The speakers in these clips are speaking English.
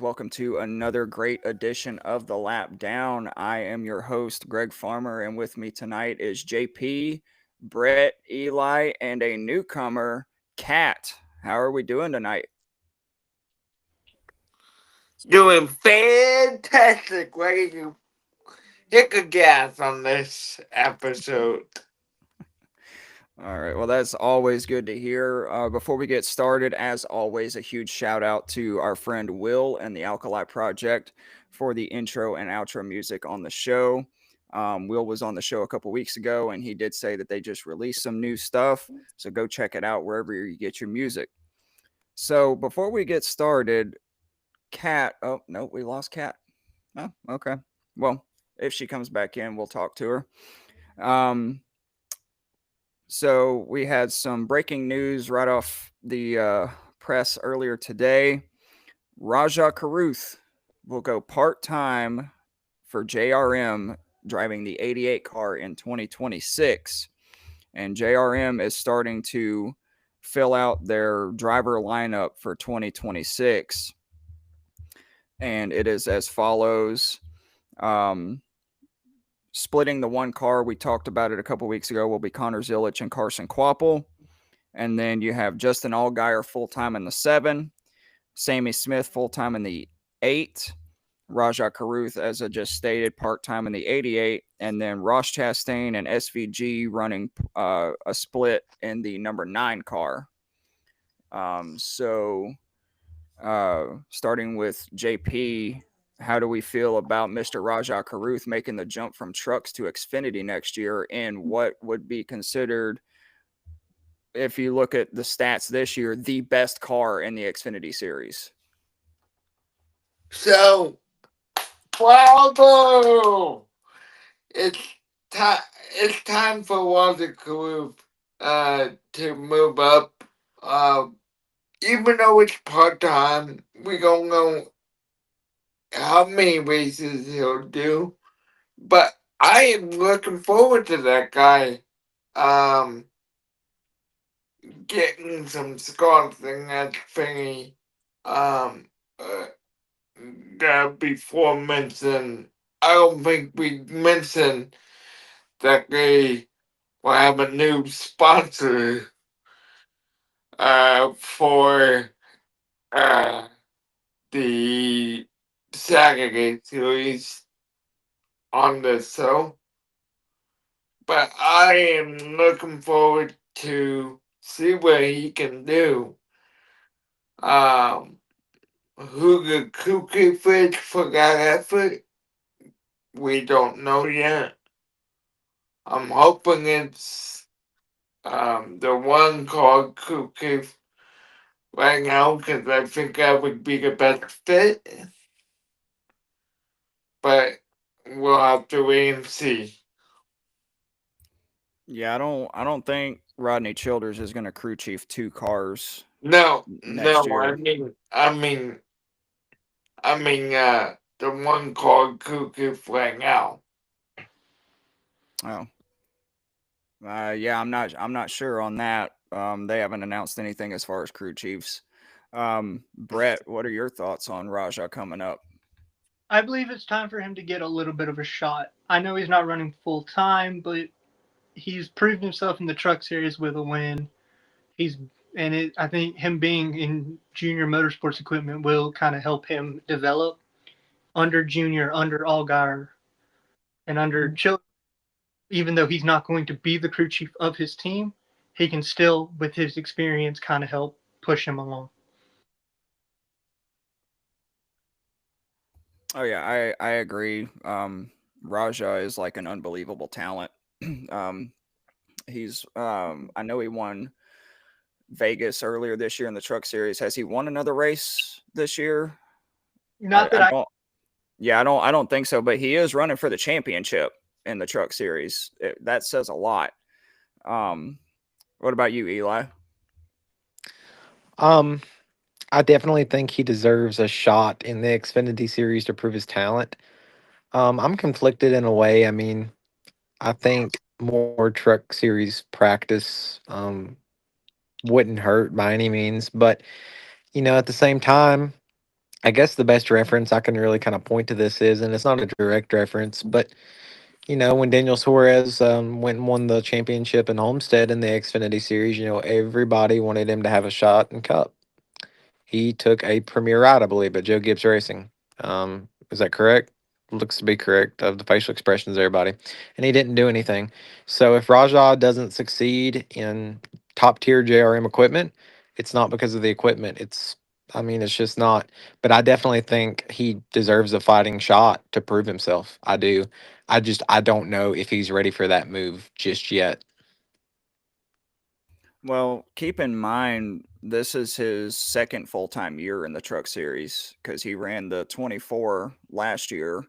Welcome to another great edition of the Lap Down. I am your host, Greg Farmer, and with me tonight is JP, Brett, Eli, and a newcomer, Kat. How are we doing tonight? Doing fantastic. Ready to kick a gas on this episode. All right. Well, that's always good to hear. Before we get started, as always, a huge shout out to our friend Will and the Alkali Project for the intro and outro music on the show. Will was on the show a couple weeks ago, and he did say that they just released some new stuff. So go check it out wherever you get your music. So before we get started, Kat. Oh no, we lost Kat. Oh, okay. Well, if she comes back in, we'll talk to her. Um, So we had some breaking news right off the press earlier today. Raja Karuth will go part time for JRM driving the 88 car in 2026. And JRM is starting to fill out their driver lineup for 2026. And it is as follows. Um, Splitting the one car, we talked about it a couple weeks ago, will be Connor Zilich and Carson Kvapil. And then you have Justin Allgaier full time in the 7, Sammy Smith full time in the 8, Rajah Caruth, as I just stated, part time in the 88, and then Ross Chastain and SVG running a split in the number 9 car. Starting with JP, how do we feel about Mr. Rajah Caruth making the jump from trucks to Xfinity next year, and what would be considered, if you look at the stats this year, the best car in the Xfinity series? So, bravo! It's time. It's time for Walter Carew to move up. Uh, Even though it's part time, we don't know how many races he'll do. But I am looking forward to that guy. Um, Getting some scores in that thingy. Um, uh, that before mentioned, I don't think we mentioned that they will have a new sponsor for uh the Saturday series on the show. But I am looking forward to see what he can do. Um, who the cookie fish for that effort, we don't know yet. I'm hoping it's the one called Cookie right now because I think that would be the best fit. But we'll have to wait and see. Yeah, I don't think Rodney Childers is going to crew chief 2 cars No, next no, year. the one called Cookie right now. Oh, yeah, I'm not sure on that. They haven't announced anything as far as crew chiefs. Brett, what are your thoughts on Raja coming up? I believe it's time for him to get a little bit of a shot. I know he's not running full time, but he's proved himself in the truck series with a win. He's I think him being in junior motorsports equipment will kind of help him develop under junior, under Allgaier, and under Chill. Even though he's not going to be the crew chief of his team, he can still, with his experience, kind of help push him along. Oh yeah, I agree. Raja is like an unbelievable talent. um, I know he won Vegas earlier this year in the Truck Series. Has he won another race this year? Not that I I don't. Yeah, I don't think so. But he is running for the championship in the Truck Series. That says a lot. Um, what about you, Eli? Um, I definitely think he deserves a shot in the Xfinity series to prove his talent. I'm conflicted in a way. I mean, I think more truck series practice wouldn't hurt by any means, but at the same time, I guess the best reference I can really kind of point to this is, and it's not a direct reference, but when Daniel Suarez went and won the championship in Homestead in the Xfinity Series, everybody wanted him to have a shot in Cup. He took a premier ride, I believe, at Joe Gibbs Racing. Is that correct? Looks to be correct of the facial expressions, of everybody. And he didn't do anything. So if Rajah doesn't succeed in top tier JRM equipment, it's not because of the equipment. It's just not. But I definitely think he deserves a fighting shot to prove himself. I do. I don't know if he's ready for that move just yet. Well, keep in mind this is his second full-time year in the Truck Series because he ran the 24 last year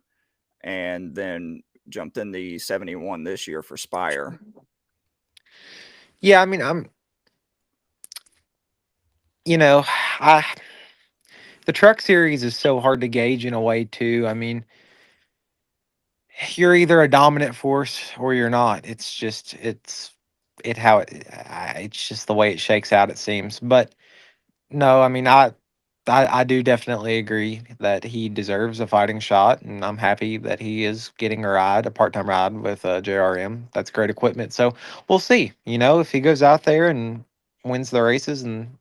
and then jumped in the 71 this year for Spire. Yeah, I mean, I the Truck Series is so hard to gauge in a way too. I mean, you're either a dominant force or you're not. It's just the way it shakes out, it seems. But no, I mean, I do definitely agree that he deserves a fighting shot, and I'm happy that he is getting a part-time ride with JRM. That's great equipment. So we'll see. If he goes out there and wins the races, and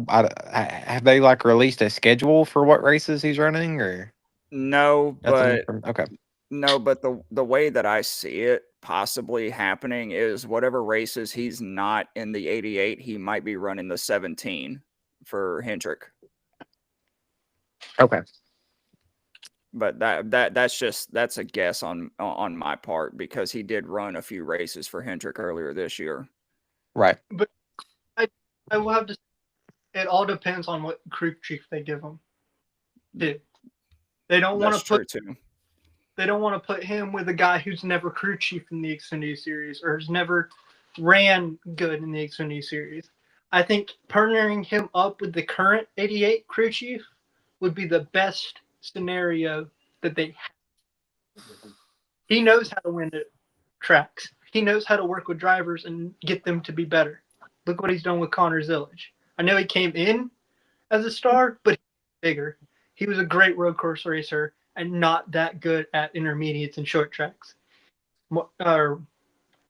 have they like released a schedule for what races he's running, or No, nothing but from? Okay. the way that I see it possibly happening is whatever races he's not in the 88, he might be running the 17 for Hendrick. Okay. But that's a guess on my part because he did run a few races for Hendrick earlier this year. Right. But I will have to. It all depends on what crew chief they give him. They don't want That's to true put. too. They don't want to put him with a guy who's never crew chief in the Xfinity Series or has never ran good in the Xfinity Series. I think partnering him up with the current 88 crew chief would be the best scenario that they have. He knows how to win at tracks. He knows how to work with drivers and get them to be better. Look what he's done with Connor Zillage. I know he came in as a star, but he's bigger. He was a great road course racer and not that good at intermediates and short tracks.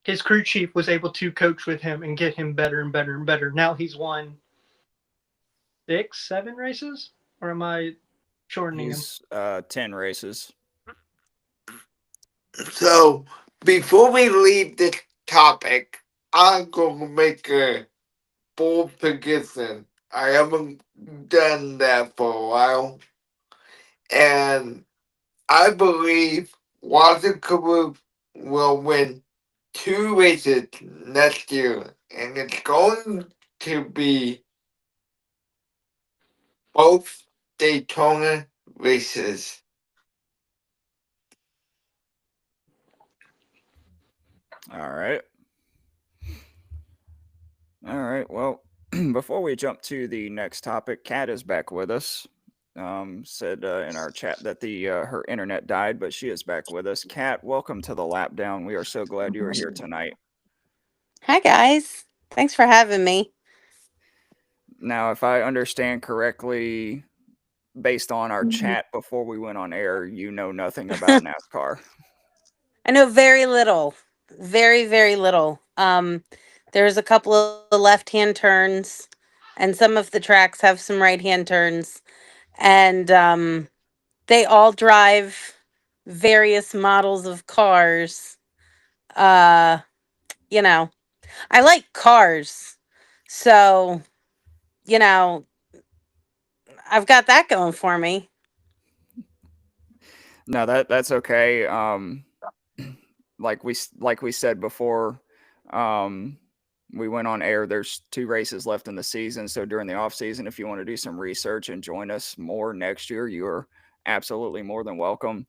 His crew chief was able to coach with him and get him better and better and better. Now he's won 6, 7 races, or am I shortening him? He's 10 races. So before we leave this topic, I'm going to make a bold prediction. I haven't done that for a while. And I believe Washington will win 2 races next year. And it's going to be both Daytona races. All right. All right. Well, before we jump to the next topic, Kat is back with us. Said in our chat that her internet died, but she is back with us. Kat, welcome to the Lap Down. We are so glad you are here tonight. Hi, guys. Thanks for having me. Now, if I understand correctly, based on our chat before we went on air, you know nothing about NASCAR. I know very little, very, very little. There's a couple of left-hand turns, and some of the tracks have some right-hand turns, and they all drive various models of cars. I like cars, so I've got that going for me. No, that's okay. Like we said before, we went on air. There's 2 races left in the season, so during the off season, if you want to do some research and join us more next year, you are absolutely more than welcome.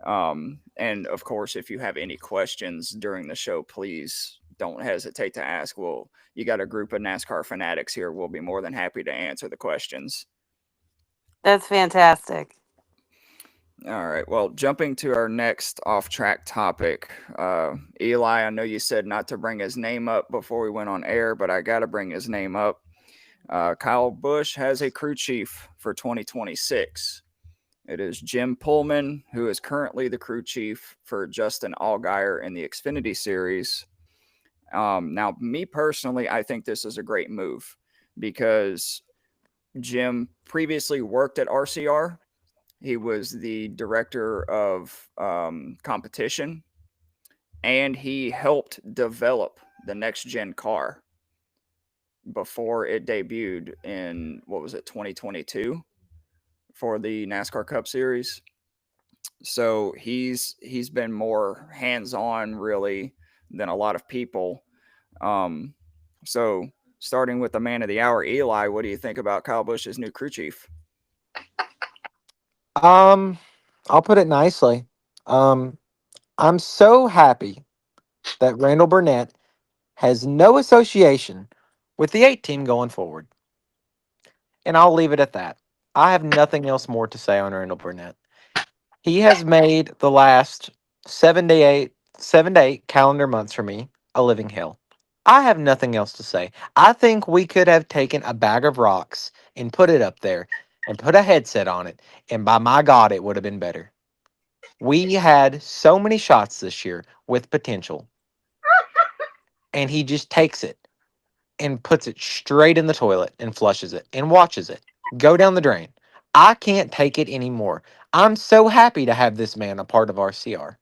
And of course, if you have any questions during the show, please don't hesitate to ask. You got a group of NASCAR fanatics here. We'll be more than happy to answer the questions. That's fantastic. All right. Well, jumping to our next off-track topic, Eli, I know you said not to bring his name up before we went on air, but I got to bring his name up. Kyle Busch has a crew chief for 2026. It is Jim Pullman, who is currently the crew chief for Justin Allgaier in the Xfinity Series. Now, me personally, I think this is a great move because Jim previously worked at RCR. He was the director of competition, and he helped develop the next gen car before it debuted in, what was it, 2022 for the NASCAR Cup Series. So he's been more hands-on really than a lot of people. So starting with the man of the hour, Eli, what do you think about Kyle Busch's new crew chief? I'll put it nicely. I'm so happy that Randall Burnett has no association with the 8 team going forward. And I'll leave it at that. I have nothing else more to say on Randall Burnett. He has made the last 7 to 8 calendar months for me a living hell. I have nothing else to say. I think we could have taken a bag of rocks and put it up there and put a headset on it, and by my God, it would have been better. We had so many shots this year with potential, and he just takes it and puts it straight in the toilet and flushes it and watches it go down the drain. I can't take it anymore. I'm so happy to have this man a part of RCR.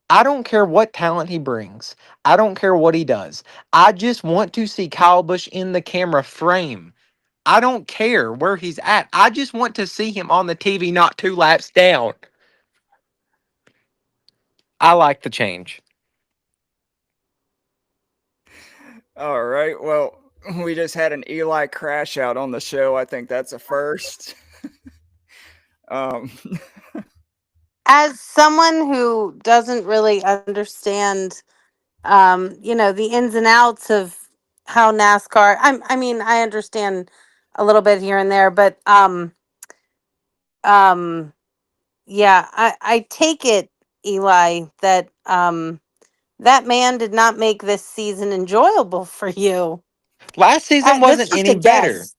I don't care what talent he brings. I don't care what he does. I just want to see Kyle Busch in the camera frame. I don't care where he's at. I just want to see him on the TV, not 2 laps down. I like the change. All right. Well, we just had an Eli crash out on the show. I think that's a first. um, As someone who doesn't really understand, the ins and outs of how NASCAR, I mean, I understand a little bit here and there, but um, yeah, I take it, Eli, that that man did not make this season enjoyable for you. Last season That's wasn't just a any better. guess.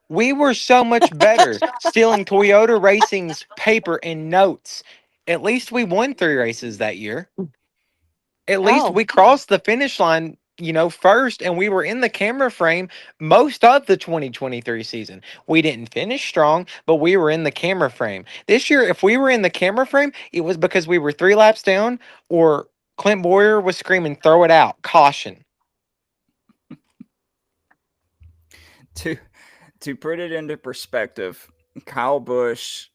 We were so much better stealing Toyota Racing's paper and notes. At least we won 3 races that year. At least Oh, we crossed the finish line, first, and we were in the camera frame most of the 2023 season. We didn't finish strong, but we were in the camera frame. This year, if we were in the camera frame, it was because we were 3 laps down or Clint Boyer was screaming, "Throw it out, caution." to put it into perspective, Kyle Busch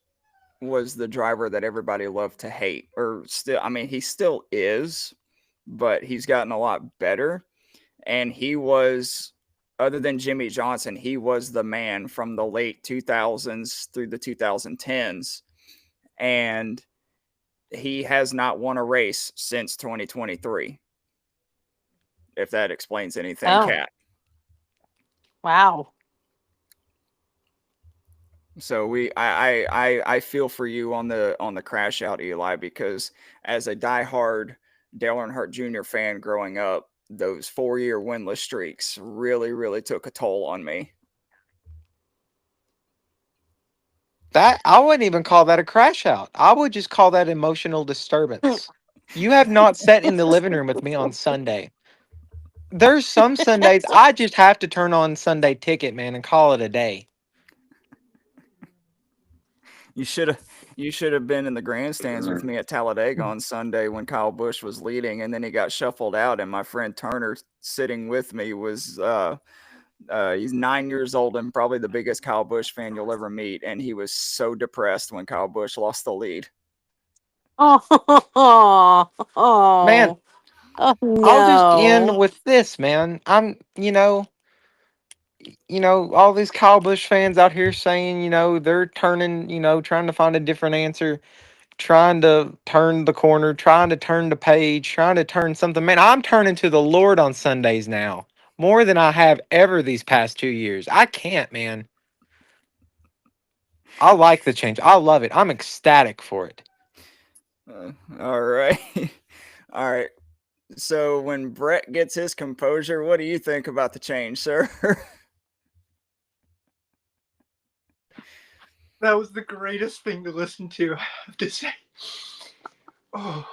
was the driver that everybody loved to hate, or still, I mean, he still is, but he's gotten a lot better. And he was, other than Jimmy Johnson, he was the man from the late 2000s through the 2010s. And he has not won a race since 2023. If that explains anything, oh, Kat. wow. So I feel for you on the crash out, Eli, because as a diehard Dale Earnhardt Jr. fan growing up, those 4-year winless streaks really, really took a toll on me. That I wouldn't even call that a crash out. I would just call that emotional disturbance. You have not sat in the living room with me on Sunday. There's some Sundays I just have to turn on Sunday Ticket, man, and call it a day. You should have been in the grandstands with me at Talladega on Sunday when Kyle Busch was leading, and then he got shuffled out, and my friend Turner sitting with me was he's 9 years old and probably the biggest Kyle Busch fan you'll ever meet, and he was so depressed when Kyle Busch lost the lead. Oh, Man, oh I'll just end no. with this, man. I'm, all these Kyle Busch fans out here saying, they're turning, trying to find a different answer, trying to turn the corner, trying to turn the page, trying to turn something. Man, I'm turning to the Lord on Sundays now, more than I have ever these past 2 years. I can't, man. I like the change. I love it. I'm ecstatic for it. All right. All right. So when Brett gets his composure, what do you think about the change, sir? That was the greatest thing to listen to, I have to say. Oh.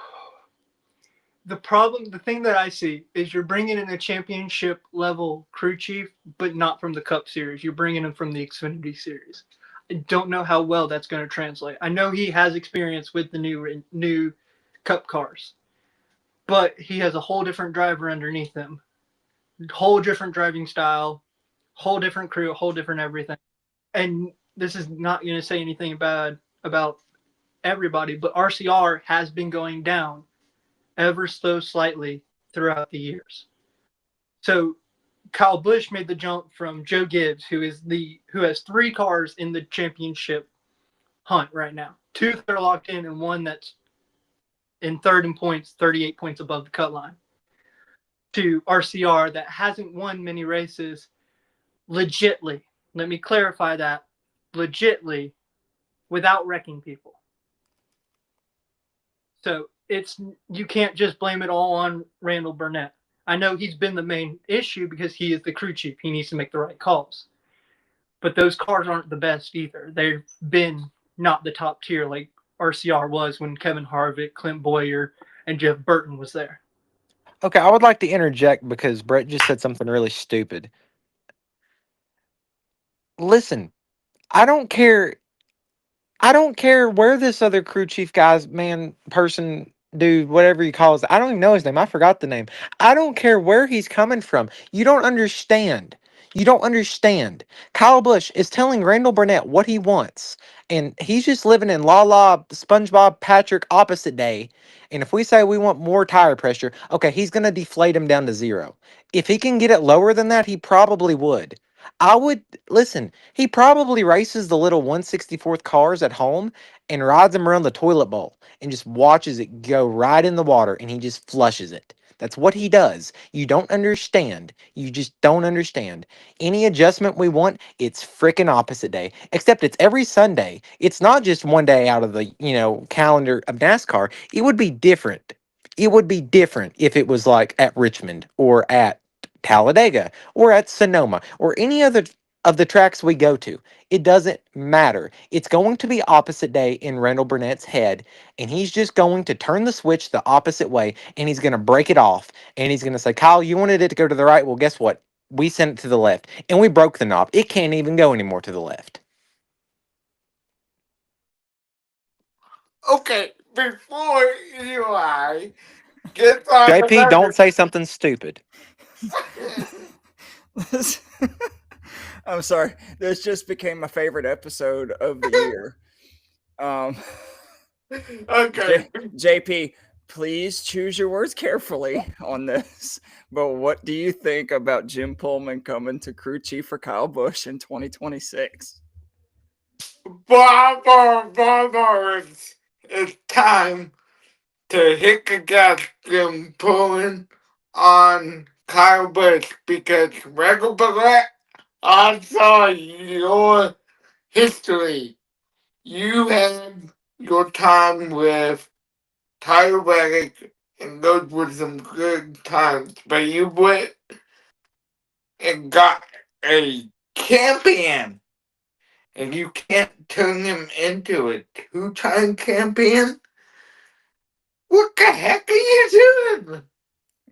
The thing that I see is you're bringing in a championship level crew chief, but not from the Cup Series. You're bringing him from the Xfinity Series. I don't know how well that's going to translate. I know he has experience with the new Cup cars, but he has a whole different driver underneath him, whole different driving style, whole different crew, whole different everything. And this is not going to say anything bad about everybody, but RCR has been going down ever so slightly throughout the years. So Kyle Busch made the jump from Joe Gibbs, who has 3 cars in the championship hunt right now. 2 that are locked in and 1 that's in third in points, 38 points above the cut line, to RCR that hasn't won many races legitly. Let me clarify that. Legitly, without wrecking people. So you can't just blame it all on Randall Burnett. I know he's been the main issue because he is the crew chief. He needs to make the right calls. But those cars aren't the best either. They've been not the top tier like RCR was when Kevin Harvick, Clint Boyer, and Jeff Burton was there. Okay, I would like to interject because Brett just said something really stupid. Listen, I don't care. I don't care where this other crew chief guy's person, dude, whatever he calls it. I don't even know his name. I forgot the name. I don't care where he's coming from. You don't understand. You don't understand. Kyle Busch is telling Randall Burnett what he wants. And he's just living in La La SpongeBob Patrick opposite day. And if we say we want more tire pressure, okay, he's going to deflate him down to 0. If he can get it lower than that, he probably would. I would listen. He probably races the little 164th cars at home and rides them around the toilet bowl and just watches it go right in the water and he just flushes it. That's what he does. You don't understand. You just don't understand. Any adjustment we want, it's freaking opposite day. Except it's every Sunday. It's not just one day out of the, calendar of NASCAR. It would be different. It would be different if it was like at Richmond or at Talladega or at Sonoma or any other of the tracks we go to. It doesn't matter. It's going to be opposite day in Randall Burnett's head, and he's just going to turn the switch the opposite way, and he's going to break it off, and he's going to say, Kyle, you wanted it to go to the right? Well, guess what? We sent it to the left, and we broke the knob. It can't even go anymore to the left. Okay, before Eli gets on JP, don't say something stupid. I'm sorry. This just became my favorite episode of the year. Okay. JP, please choose your words carefully on this. But what do you think about Jim Pullman coming to crew chief for Kyle Busch in 2026? Barbara, it's time to hit the gas and pulling on Kyle Busch because Randall Burnett, I saw your history. You had your time with Tyler Reddick, and those were some good times. But you went and got a champion, and you can't turn him into a 2-time champion? What the heck are you doing?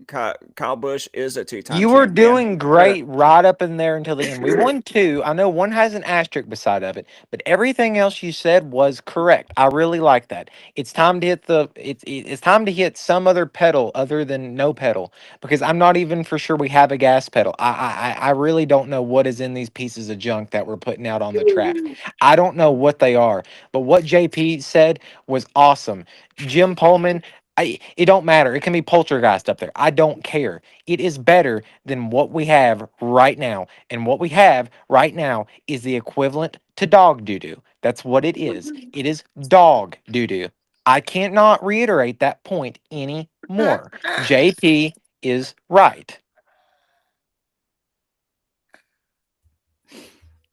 Kyle Busch is a 2-time You were champion. doing great right up in there until the end. We won 2. I know 1 has an asterisk beside of it, but everything else you said was correct. I really like that. It's time to hit it's time to hit some other pedal other than no pedal because I'm not even for sure we have a gas pedal. I really don't know what is in these pieces of junk that we're putting out on the track. I don't know what they are, but what JP said was awesome. Jim Pullman. It don't matter. It can be Poltergeist up there. I don't care. It is better than what we have right now. And what we have right now is the equivalent to dog doo-doo. That's what it is. It is dog doo-doo. I can't not reiterate that point anymore. JP is right.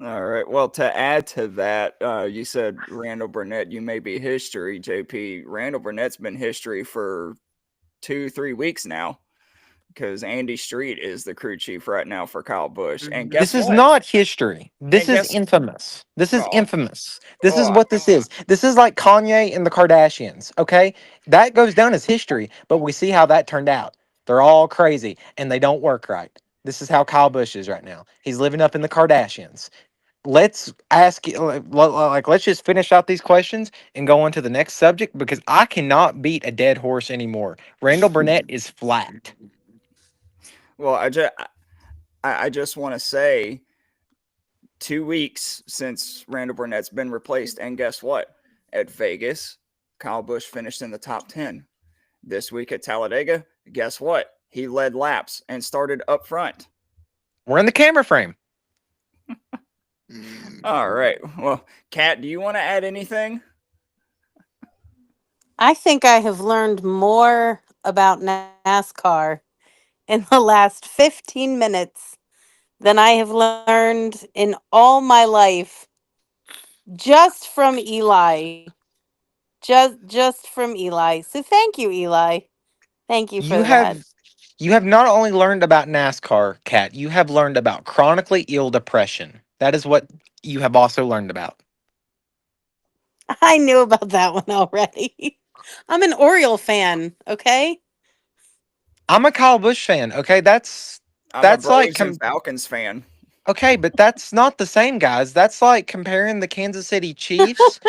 All right. Well, to add to that, you said Randall Burnett, you may be history, JP. Randall Burnett's been history for 2-3 weeks now. because Andy Street is the crew chief right now for Kyle Busch. And This guess is what? not history. This And is guess- infamous. This is Oh. infamous. This is Oh, what this is. This is like Kanye and the Kardashians, okay? That goes down as history, but we see how that turned out. They're all crazy and they don't work right. This is how Kyle Busch is right now. He's living up in the Kardashians. Let's ask let's just finish out these questions and go on to the next subject because I cannot beat a dead horse anymore. Randall Burnett is flat. Well, I just want to say 2 weeks since Randall Burnett's been replaced. And guess what? At Vegas, Kyle Busch finished in the top 10. This week at Talladega, guess what? He led laps and started up front. We're in the camera frame. All right. Well, Kat, do you want to add anything? I think I have learned more about NASCAR in the last 15 minutes than I have learned in all my life just from Eli. Just from Eli. So thank you, Eli. Thank you for You that. have not only learned about NASCAR, Kat, you have learned about chronically ill depression. That is what you have also learned about. I knew about that one already. I'm an Oriole fan, okay? I'm a Kyle Busch fan, okay? That's I'm That's a like Braves and Falcons fan. okay, but that's not the same, guys. That's like comparing the Kansas City Chiefs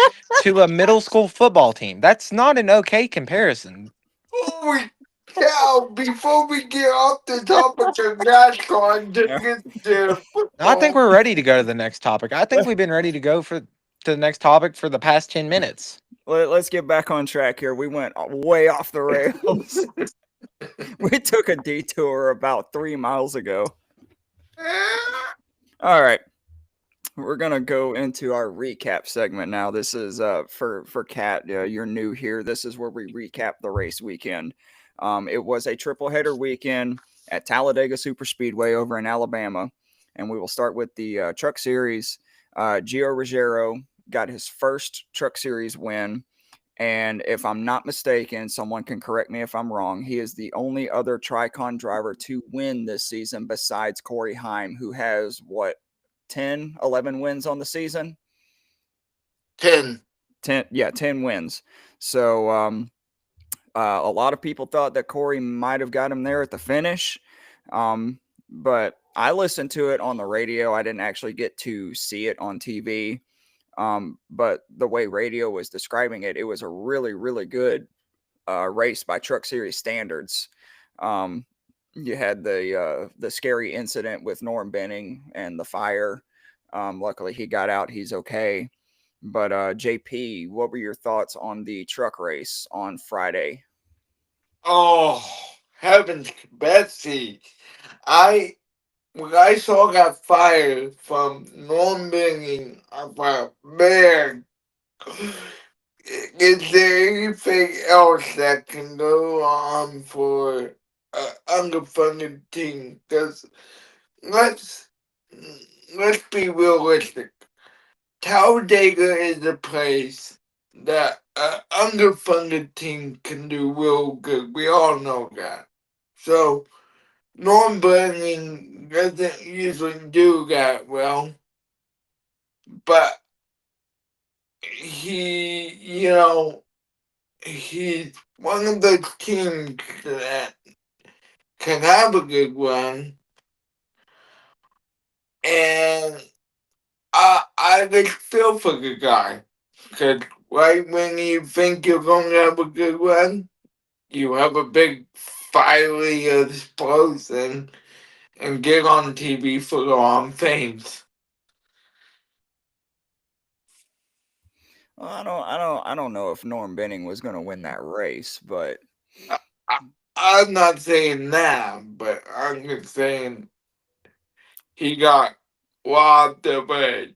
to a middle school football team. That's not an okay comparison. Holy cow, before we get off the topic of NASCAR and just get to I think football, we're ready to go to the next topic. I think we've been ready to go to the next topic for the past 10 minutes. Let's get back on track here. We went way off the rails. We took a detour about 3 miles ago. All right. We're going to go into our recap segment now. This is for Kat. You're new here. This is where we recap the race weekend. It was a triple header weekend at Talladega Superspeedway over in Alabama. And we will start with the Truck Series. Gio Ruggiero got his first Truck Series win. And if I'm not mistaken, someone can correct me if I'm wrong. He is the only other Tricon driver to win this season besides Corey Heim, who has 10, 11 wins on the season? 10. 10 wins. So a lot of people thought that Corey might have got him there at the finish. But I listened to it on the radio. I didn't actually get to see it on TV. But the way radio was describing it, it was a really, really good race by Truck Series standards. You had the scary incident with Norm Benning and the fire. Luckily, he got out. He's okay. But JP, what were your thoughts on the truck race on Friday? Oh, heavens, Betsy. When I saw that fire from Norm Benning, I thought, man, is there anything else that can go on for an underfunded team? Because let's be realistic. Talladega is a place that an underfunded team can do real good. We all know that. So Norm Benning doesn't usually do that well, but he's one of those teams that can have a good run, and I just feel for the guy, because right when you think you're going to have a good run, you have a big fiery explosion and get on TV for the wrong things. Well, I don't know if Norm Benning was going to win that race, but I'm not saying that, but I'm just saying he got robbed of a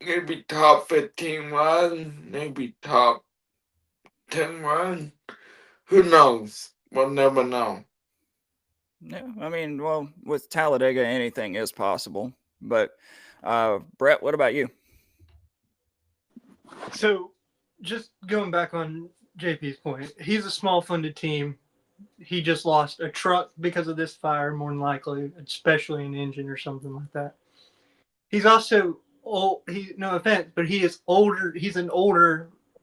maybe top 15 run, maybe top 10 run. Who knows? We'll never know. yeah, I mean, well, with Talladega, anything is possible. But Brett, what about you? So, just going back on JP's point, he's a small funded team. he just lost a truck because of this fire, more than likely, especially an engine or something like that. He's also old. No offense, but he is older.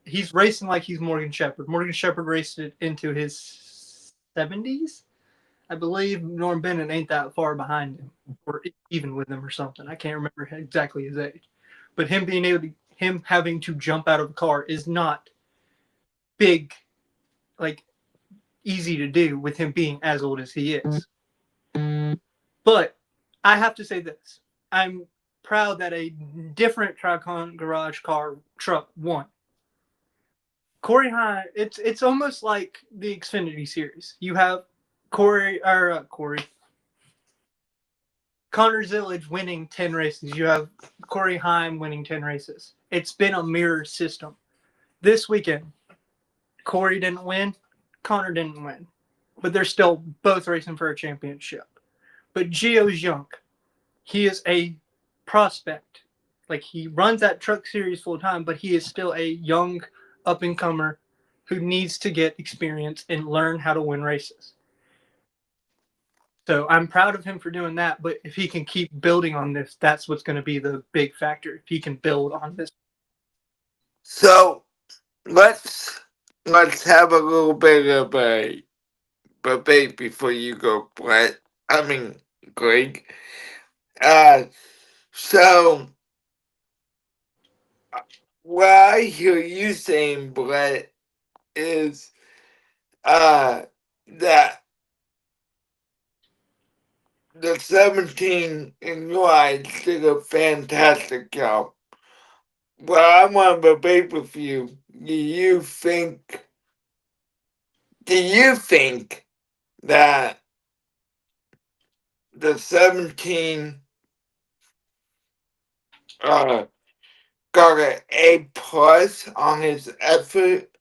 He's racing like he's Morgan Shepherd. Morgan Shepherd raced it into his 70s. I believe Norm Bennett ain't that far behind him, or even with him, or something. I can't remember exactly his age. But him having to jump out of the car is not big, like easy to do with him being as old as he is. But I have to say this: I'm proud that a different Tricon Garage truck won. Corey Hine, it's almost like the Xfinity series. You have Connor Zillage winning 10 races. You have Corey Heim winning 10 races. It's been a mirror system. This weekend, Corey didn't win, Connor didn't win, but they're still both racing for a championship. But Gio's young. He is a prospect. Like, he runs that truck series full time, but he is still a young up and comer who needs to get experience and learn how to win races. So I'm proud of him for doing that. But if he can keep building on this, that's what's going to be the big factor. If he can build on this. So let's have a little bit of a debate before you go, Brett. I mean, Greg. So what I hear you saying, Brett, is that the 17 in your eyes did a fantastic job. Well, I want to debate with you. Do you think that the 17 got an A+ on his effort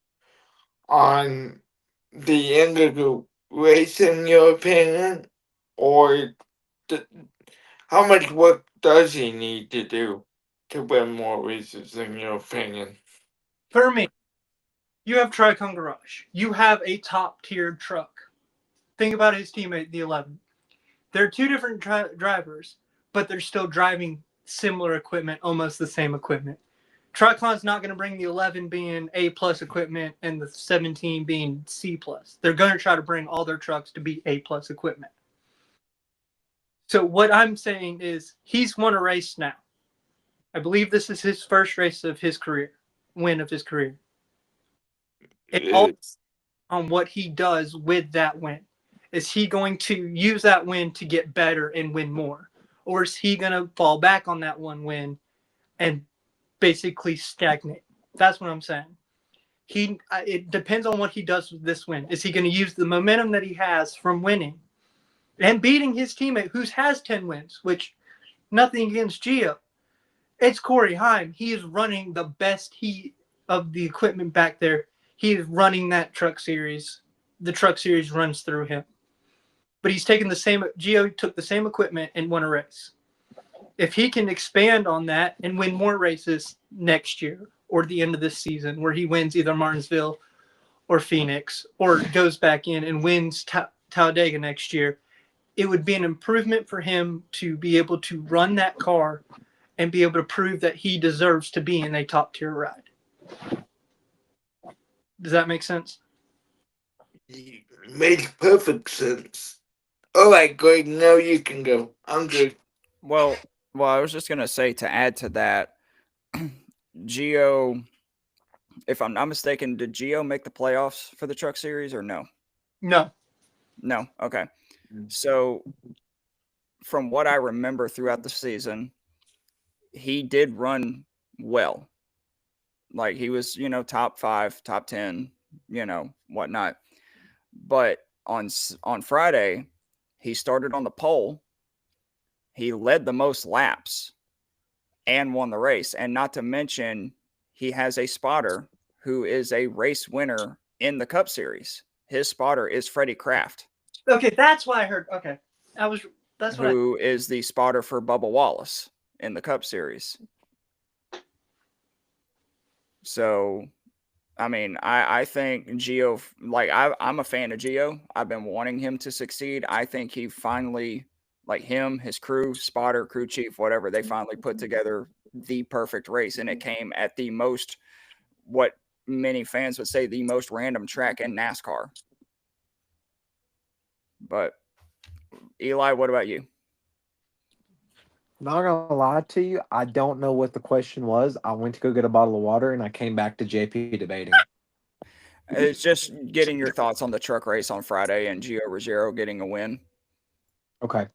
on the end of the race, in your opinion? Or how much work does he need to do to win more races, in your opinion? For me, you have Tricon Garage. You have a top-tiered truck. Think about his teammate, the 11. They're two different drivers, but they're still driving similar equipment, almost the same equipment. Tricon's not going to bring the 11 being A+ equipment and the 17 being C+. They're going to try to bring all their trucks to be A+ equipment. So what I'm saying is he's won a race now. I believe this is his first race of his career, win of his career. It all on what he does with that win. Is he going to use that win to get better and win more? Or is he going to fall back on that one win and basically stagnate? That's what I'm saying. It depends on what he does with this win. Is he going to use the momentum that he has from winning and beating his teammate who has 10 wins, which nothing against Gio. It's Corey Heim. He is running the best of the equipment back there. He is running that truck series. The truck series runs through him. But Gio took the same equipment and won a race. If he can expand on that and win more races next year or the end of this season, where he wins either Martinsville or Phoenix, or goes back in and wins Talladega next year, it would be an improvement for him to be able to run that car and be able to prove that he deserves to be in a top-tier ride. Does that make sense? It makes perfect sense. All right, Greg, now you can go. I'm good. Well, I was just going to say, to add to that, Gio, if I'm not mistaken, did Gio make the playoffs for the Truck Series or no? No. No. Okay. So from what I remember throughout the season, he did run well. Like, he was, top 5, top 10, whatnot. But on Friday, he started on the pole. He led the most laps and won the race. And not to mention, he has a spotter who is a race winner in the Cup Series. His spotter is Freddie Kraft. Okay, that's why I heard. Okay, who is the spotter for Bubba Wallace in the Cup Series. So, I mean, I think Gio, like I'm a fan of Gio. I've been wanting him to succeed. I think he finally, like him, his crew, spotter, crew chief, whatever, they finally put together the perfect race, and it came at the most, what many fans would say, the most random track in NASCAR. But Eli, what about you? Not gonna lie to you, I don't know what the question was. I went to go get a bottle of water and I came back to JP debating. It's just getting your thoughts on the truck race on Friday and Gio Ruggiero getting a win. Okay.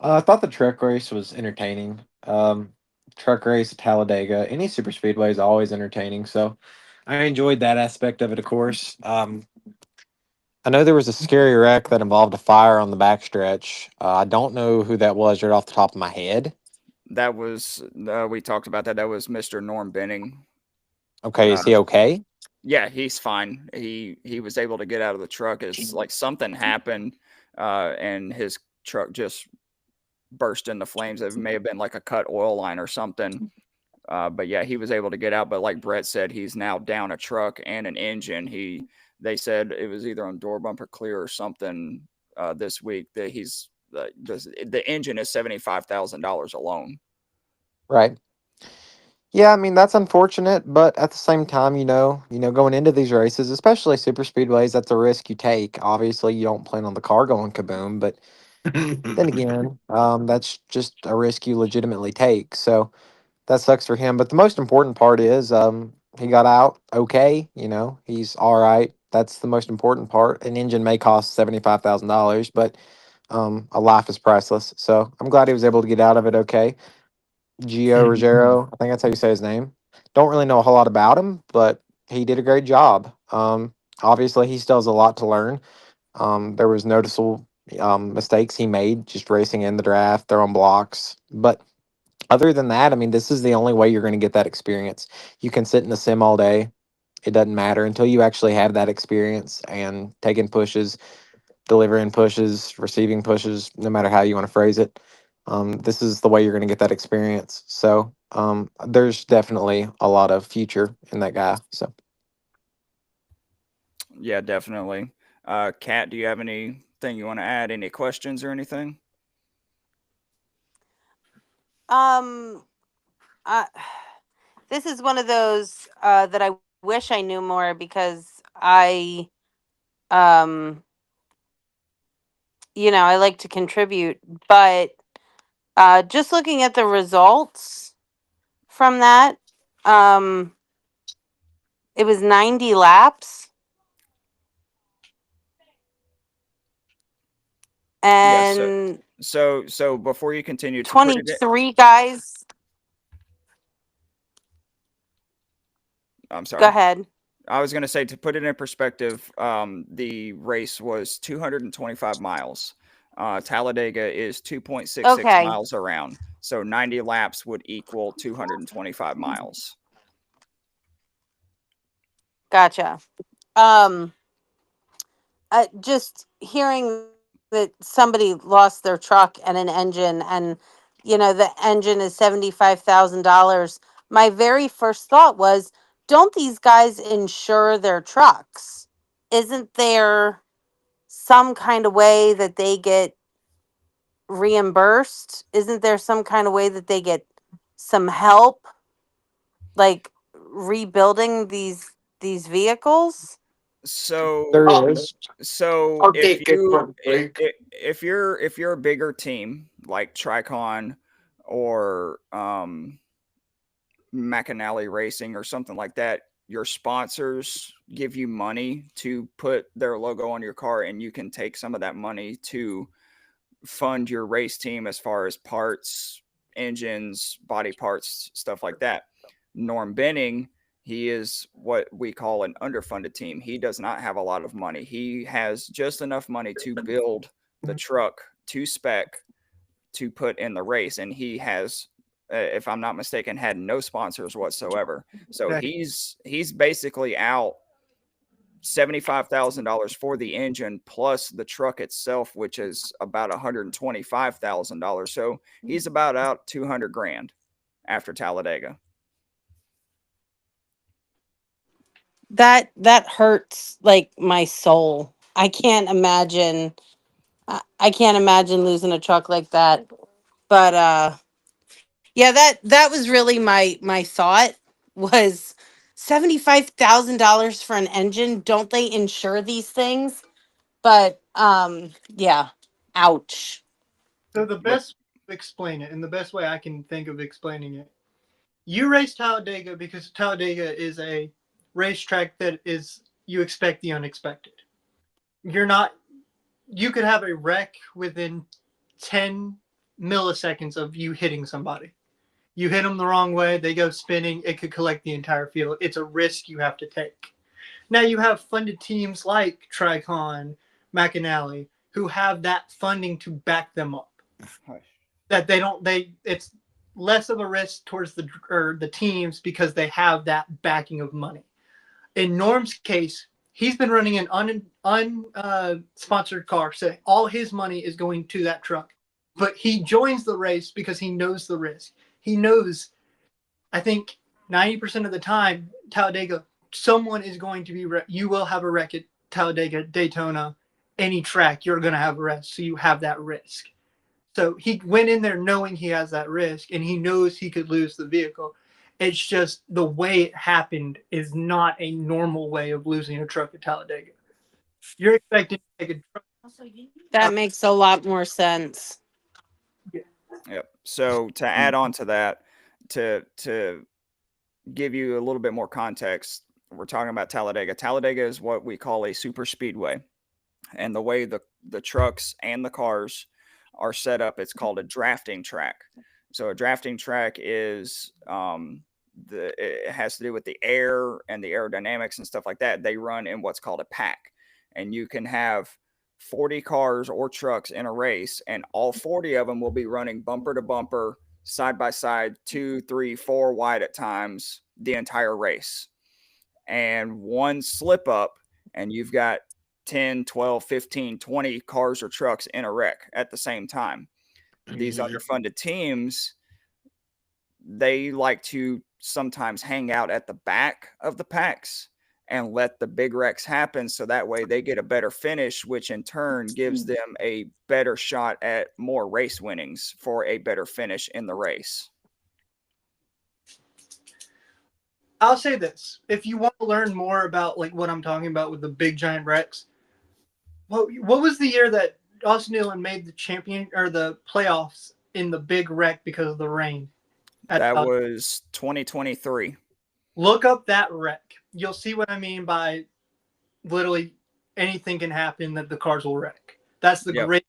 I thought the truck race was entertaining. Truck race at Talladega, any super speedway is always entertaining. So I enjoyed that aspect of it, of course. I know there was a scary wreck that involved a fire on the backstretch. I don't know who that was right off the top of my head. That was we talked about that. That was Mr. Norm Benning. Okay, is he okay? Yeah, he's fine. He was able to get out of the truck. It's like something happened, and his truck just burst into flames. It may have been like a cut oil line or something. But yeah, he was able to get out. But like Brett said, he's now down a truck and an engine. They said it was either on door bumper clear or something this week that the engine is $75,000 alone. Right. Yeah, I mean that's unfortunate, but at the same time, going into these races, especially super speedways, that's a risk you take. Obviously, you don't plan on the car going kaboom, but then again, that's just a risk you legitimately take. So that sucks for him. But the most important part is he got out okay. He's all right. That's the most important part. An engine may cost $75,000, but a life is priceless. So I'm glad he was able to get out of it okay. Gio Ruggiero, I think that's how you say his name. Don't really know a whole lot about him, but he did a great job. Obviously, he still has a lot to learn. There was noticeable mistakes he made just racing in the draft, throwing blocks. But other than that, I mean, this is the only way you're going to get that experience. You can sit in the sim all day. It doesn't matter until you actually have that experience and taking pushes, delivering pushes, receiving pushes, no matter how you want to phrase it. This is the way you're going to get that experience. So there's definitely a lot of future in that guy. So Yeah, definitely. Kat, do you have anything you want to add? Any questions or anything? Um, uh, this is one of those that I wish I knew more because um, I like to contribute, but just looking at the results from that, um, it was 90 laps Yes. and So before you continue, to put it in, 23 guys. I'm Go sorry. ahead. I was going to say, to put it in perspective, the race was 225 miles. Talladega is 2.66 Okay, miles around. So 90 laps would equal 225 miles. gotcha. Just hearing that somebody lost their truck and an engine, and the engine is $75,000. My very first thought was, don't these guys insure their trucks? Isn't there some kind of way that they get reimbursed? Isn't there some kind of way that they get some help, like rebuilding these vehicles? So there is. so I'll take it for break. if you're a bigger team like Tricon or McAnally Racing or something like that, your sponsors give you money to put their logo on your car, and you can take some of that money to fund your race team as far as parts, engines, body parts, stuff like that. Norm Benning, he is what we call an underfunded team. He does not have a lot of money. He has just enough money to build the truck to spec to put in the race, and he has, if I'm not mistaken, had no sponsors whatsoever. So Yeah. he's basically out $75,000 for the engine plus the truck itself, which is about $125,000. So he's about out 200 grand after Talladega. that hurts like my soul. I can't imagine. I can't imagine losing a truck like that. But yeah, that was really my thought was $75,000 for an engine. Don't they insure these things? But yeah, ouch. So the What? best way to explain it, and the best way I can think of explaining it, you race Talladega because Talladega is a racetrack that is you expect the unexpected. You're not. You could have a wreck within 10 milliseconds of you hitting somebody. You hit them the wrong way, they go spinning. It could collect the entire field. It's a risk you have to take. Now you have funded teams like Tricon, McAnally, who have that funding to back them up. That they don't. It's less of a risk towards the teams because they have that backing of money. In Norm's case, he's been running an unsponsored car, so all his money is going to that truck. But he joins the race because he knows the risk. He knows, I think 90% of the time, Talladega, someone is going to be, you will have a wreck at Talladega, Daytona, any track, you're going to have a wreck. So you have that risk. So he went in there knowing he has that risk and he knows he could lose the vehicle. It's just the way it happened is not a normal way of losing a truck at Talladega. You're expecting to take a truck. That makes a lot more sense. Yep. So to add on to that, to give you a little bit more context, we're talking about Talladega. Talladega is what we call a super speedway, and the way the trucks and the cars are set up, it's called a drafting track. So a drafting track is it has to do with the air and the aerodynamics and stuff like that. They run in what's called a pack, and you can have 40 cars or trucks in a race, and all 40 of them will be running bumper to bumper, side by side, 2, 3, 4 wide at times, the entire race. And one slip up, and you've got 10, 12, 15, 20 cars or trucks in a wreck at the same time. These underfunded teams, they like to sometimes hang out at the back of the packs and let the big wrecks happen, so that way they get a better finish, which in turn gives them a better shot at more race winnings for a better finish in the race. I'll say this. If you want to learn more about like what I'm talking about with the big giant wrecks, what was the year that Austin Dillon made the champion or the playoffs in the big wreck because of the rain? That was 2023. Look up that wreck. You'll see what I mean by literally anything can happen that the cars will wreck. That's the great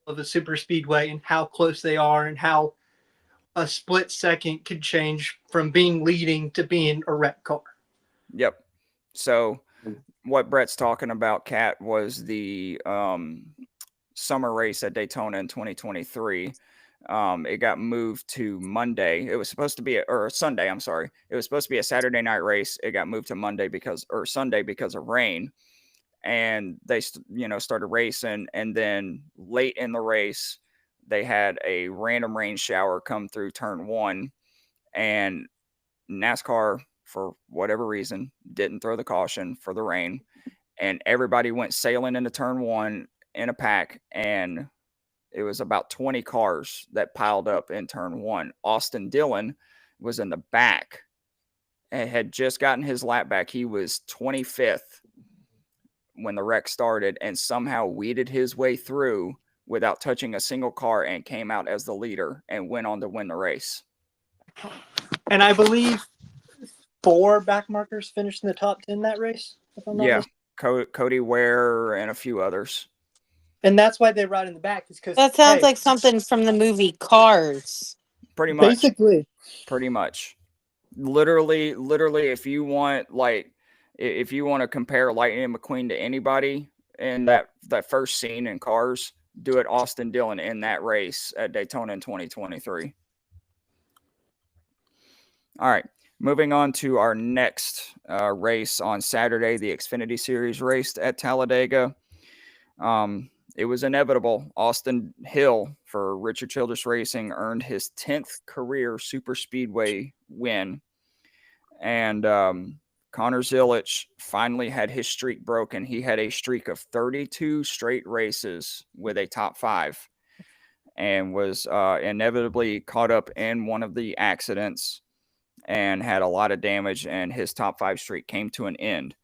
of a super speedway and how close they are and how a split second could change from being leading to being a wreck car. Yep. So what Brett's talking about, Kat, was the summer race at Daytona in 2023. It got moved to Monday. It was supposed to be or Sunday. I'm sorry. It was supposed to be a Saturday night race. It got moved to Monday or Sunday because of rain. And they, started racing. And then late in the race, they had a random rain shower come through turn one, and NASCAR, for whatever reason, didn't throw the caution for the rain, and everybody went sailing into turn one in a pack, and it was about 20 cars that piled up in turn one. Austin Dillon was in the back and had just gotten his lap back. He was 25th when the wreck started and somehow weeded his way through without touching a single car and came out as the leader and went on to win the race. And I believe 4 backmarkers finished in the top 10 that race. Yeah, Cody Ware and a few others. And that's why they ride in the back, is because that sounds like something from the movie Cars. Pretty much. Basically. Pretty much. Literally, if you want to compare Lightning McQueen to anybody in that first scene in Cars, do it Austin Dillon in that race at Daytona in 2023. All right. Moving on to our next race on Saturday, the Xfinity Series race at Talladega. It was inevitable. Austin Hill for Richard Childress Racing earned his 10th career super speedway win. And Connor Zilisch finally had his streak broken. He had a streak of 32 straight races with a top 5 and was inevitably caught up in one of the accidents and had a lot of damage, and his top 5 streak came to an end.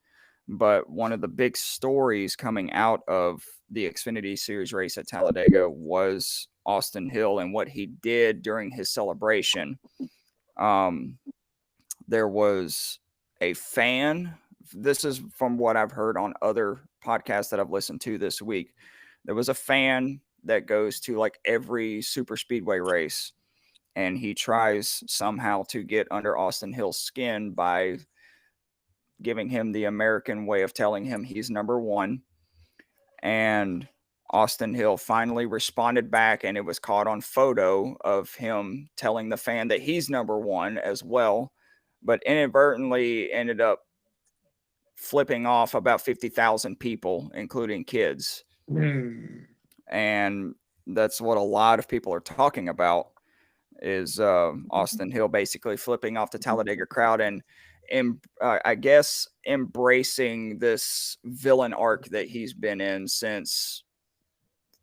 But one of the big stories coming out of the Xfinity Series race at Talladega was Austin Hill and what he did during his celebration. There was a fan. This is from what I've heard on other podcasts that I've listened to this week. There was a fan that goes to like every super speedway race, and he tries somehow to get under Austin Hill's skin by giving him the American way of telling him he's number one. And Austin Hill finally responded back, and it was caught on photo of him telling the fan that he's number one as well, but inadvertently ended up flipping off about 50,000 people, including kids. And that's what a lot of people are talking about is Austin Hill basically flipping off the Talladega crowd and I guess embracing this villain arc that he's been in since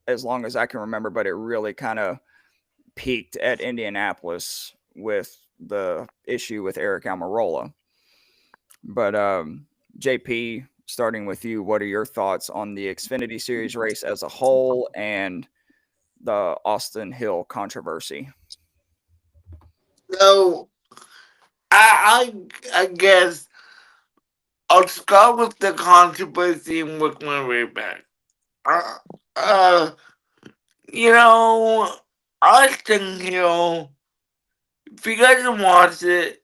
as long as I can remember, but it really kind of peaked at Indianapolis with the issue with Eric Almirola. But JP, starting with you, what are your thoughts on the Xfinity Series race as a whole and the Austin Hill controversy? So I guess I'll start with the controversy and work my way back. You know, Austin Hill, if you guys watch it,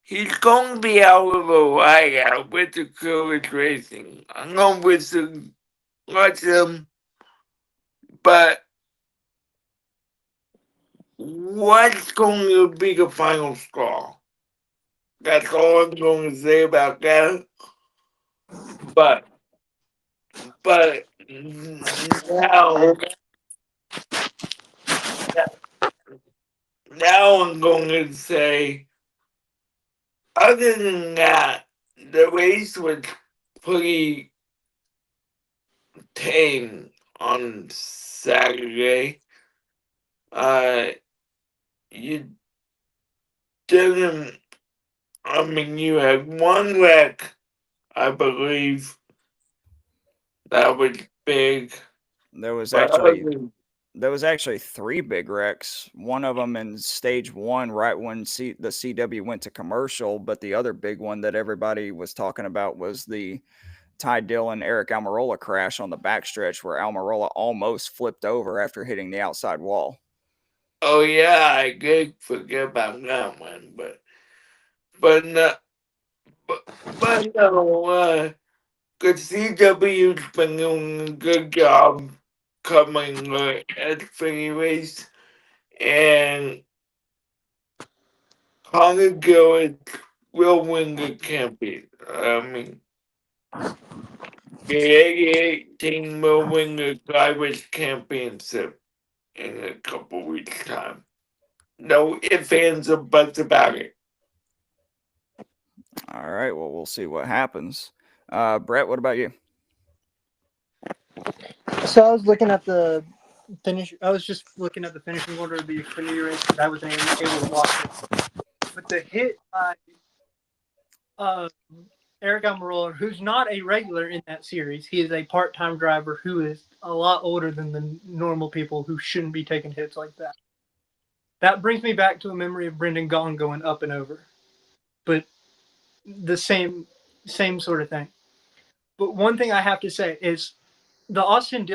he's going to be out of a whiteout with the Coolidge Racing. I'm going to watch him, but what's going to be the final straw? That's all I'm going to say about that. But now I'm going to say, other than that, the race was pretty tame on Saturday. You didn't. I mean, you had one wreck, I believe. That was big. There was But actually 3 big wrecks. One of them in stage 1, right when the CW went to commercial. But the other big one that everybody was talking about was the Ty Dillon Eric Almirola crash on the backstretch, where Almirola almost flipped over after hitting the outside wall. Oh yeah, I did forget about that one, but no, the CW's been doing a good job covering the Xfinity race, and Connor Gillis will win the championship. I mean, the 88 team will win the Drivers' Championship in a couple weeks' time. No ifs, ands, or buts about it. All right, well, we'll see what happens. Brett, what about you? So I was looking at the finish. I was just looking at the finishing order of the Xfinity race because I wasn't able to watch it. But the hit by Eric Almirola, who's not a regular in that series, he is a part-time driver who is a lot older than the normal people who shouldn't be taking hits like that. That brings me back to a memory of Brendan Gaughan going up and over, but the same sort of thing. But one thing I have to say is the Austin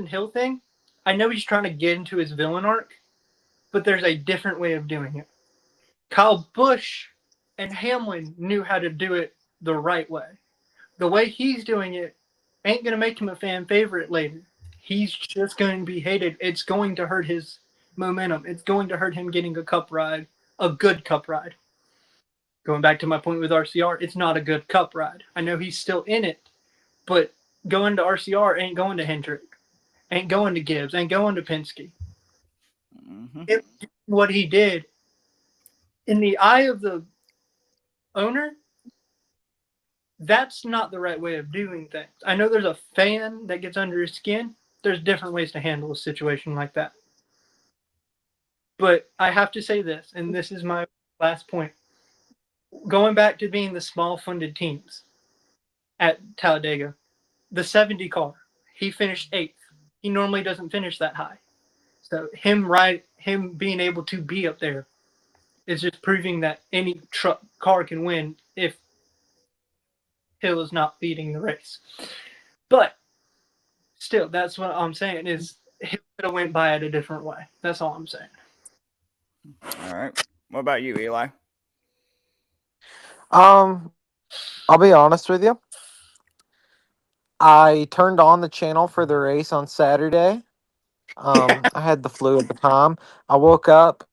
Hill thing. I know he's trying to get into his villain arc, but there's a different way of doing it. Kyle Busch and Hamlin knew how to do it the right way. The way he's doing it ain't going to make him a fan favorite later. He's just going to be hated. It's going to hurt his momentum. It's going to hurt him getting a cup ride, a good cup ride. Going back to my point with RCR, it's not a good cup ride. I know he's still in it, but going to RCR ain't going to Hendrick, ain't going to Gibbs, ain't going to Penske. Mm-hmm. What he did, in the eye of the owner, that's not the right way of doing things. I know there's a fan that gets under his skin. There's different ways to handle a situation like that. But I have to say this, and this is my last point. Going back to being the small funded teams at Talladega, the 70 car, he finished 8th. He normally doesn't finish that high. So him being able to be up there is just proving that any car can win if Hill is not leading the race. But still, that's what I'm saying is Hill could have went by it a different way. That's all I'm saying. All right. What about you, Eli? I'll be honest with you. I turned on the channel for the race on Saturday. I had the flu at the time. I woke up,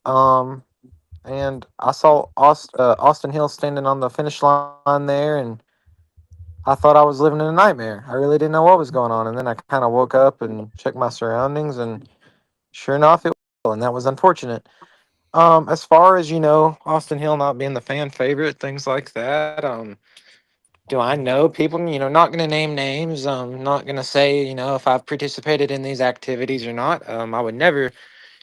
and I saw Austin Hill standing on the finish line there, and I thought I was living in a nightmare. I really didn't know what was going on, and then I kind of woke up and checked my surroundings, and sure enough, it was, and that was unfortunate. As far as Austin Hill not being the fan favorite, things like that. Do I know people? Not going to name names. Not going to say if I've participated in these activities or not. I would never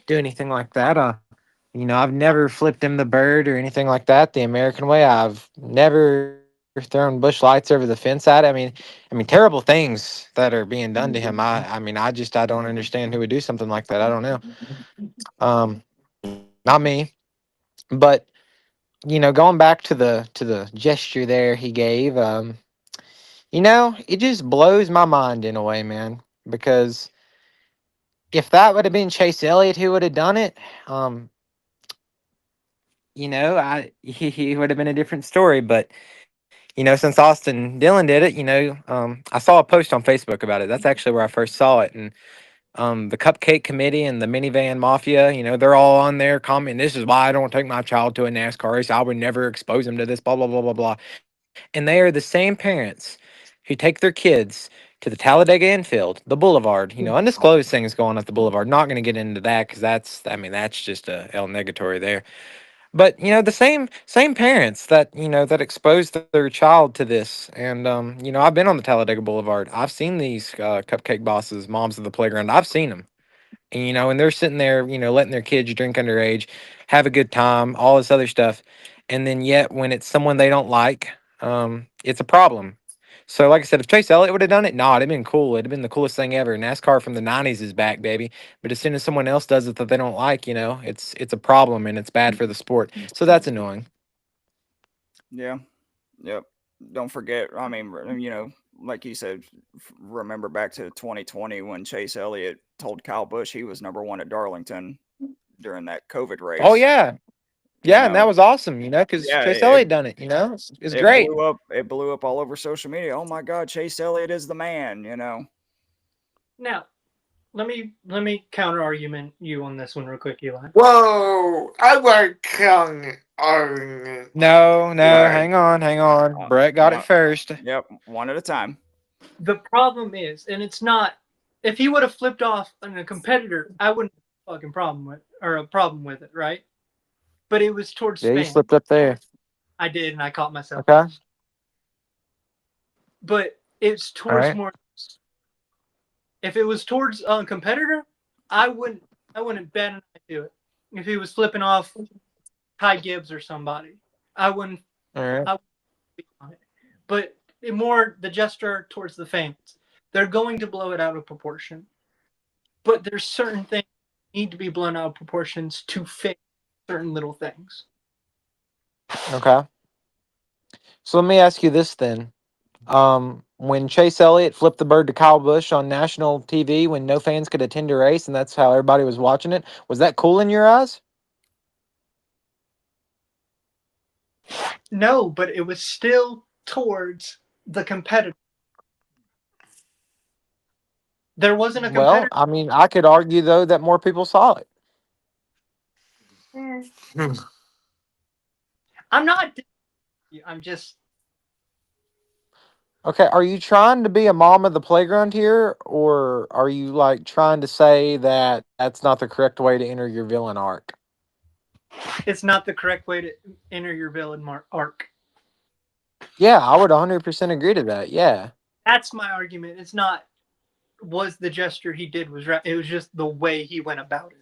do anything like that. I've never flipped him the bird or anything like that the American way. I've never thrown bush lights over the fence at it. I mean, terrible things that are being done to him. I don't understand who would do something like that. I don't know. Not me. But going back to the gesture there he gave, it just blows my mind in a way, man. Because if that would have been Chase Elliott who would have done it, he would have been a different story. But since Austin Dillon did it, I saw a post on Facebook about it. That's actually where I first saw it, and the Cupcake Committee and the Minivan Mafia, they're all on there commenting, "This is why I don't take my child to a NASCAR race. I would never expose him to this, blah, blah, blah, blah, blah." And they are the same parents who take their kids to the Talladega infield, the Boulevard, undisclosed things going at the Boulevard. Not going to get into that because that's just a El Negatory there. But the same parents that that exposed their child to this, and I've been on the Talladega Boulevard. I've seen these cupcake bosses, moms of the playground. I've seen them, and they're sitting there, letting their kids drink underage, have a good time, all this other stuff, and then yet when it's someone they don't like, it's a problem. So, like I said, if Chase Elliott would have done it, it'd have been cool. It'd have been the coolest thing ever. NASCAR from the '90s is back, baby. But as soon as someone else does it that they don't like, it's a problem and it's bad for the sport. So that's annoying. Yeah. Yep. Don't forget. I mean, like you said, remember back to 2020 when Chase Elliott told Kyle Busch he was number one at Darlington during that COVID race. Oh yeah, yeah, and that was awesome. Because Yeah, Chase Elliott done it. It's great. It blew up all over social media. Oh my God, Chase Elliott is the man. Now, let me counter argument you on this one real quick, Eli. Whoa, I like counting argument. No, Right. hang on. Brett got it first. Yep, one at a time. The problem is, and it's not, if he would have flipped off on a competitor, I wouldn't have a fucking problem with it, right? But it was towards Yeah, you fans. slipped up there. I did, and I caught myself. Okay. But it's towards right. more. If it was towards a competitor, I wouldn't bet an eye to it. If he was flipping off Ty Gibbs or somebody, I wouldn't. All right. I wouldn't be on it. But more the gesture towards the fans. They're going to blow it out of proportion. But there's certain things that need to be blown out of proportions to fix certain little things. Okay. So let me ask you this then. When Chase Elliott flipped the bird to Kyle Busch on national TV when no fans could attend a race and that's how everybody was watching it, was that cool in your eyes? No, but it was still towards the competitor. There wasn't a competitor. Well, I could argue though that more people saw it. I'm not. I'm just. Okay, are you trying to be a mom of the playground here, or are you trying to say that that's not the correct way to enter your villain arc? It's not the correct way to enter your villain arc. Yeah, I would 100% agree to that. Yeah. That's my argument. It's not was the gesture he did was right. It was just the way he went about it.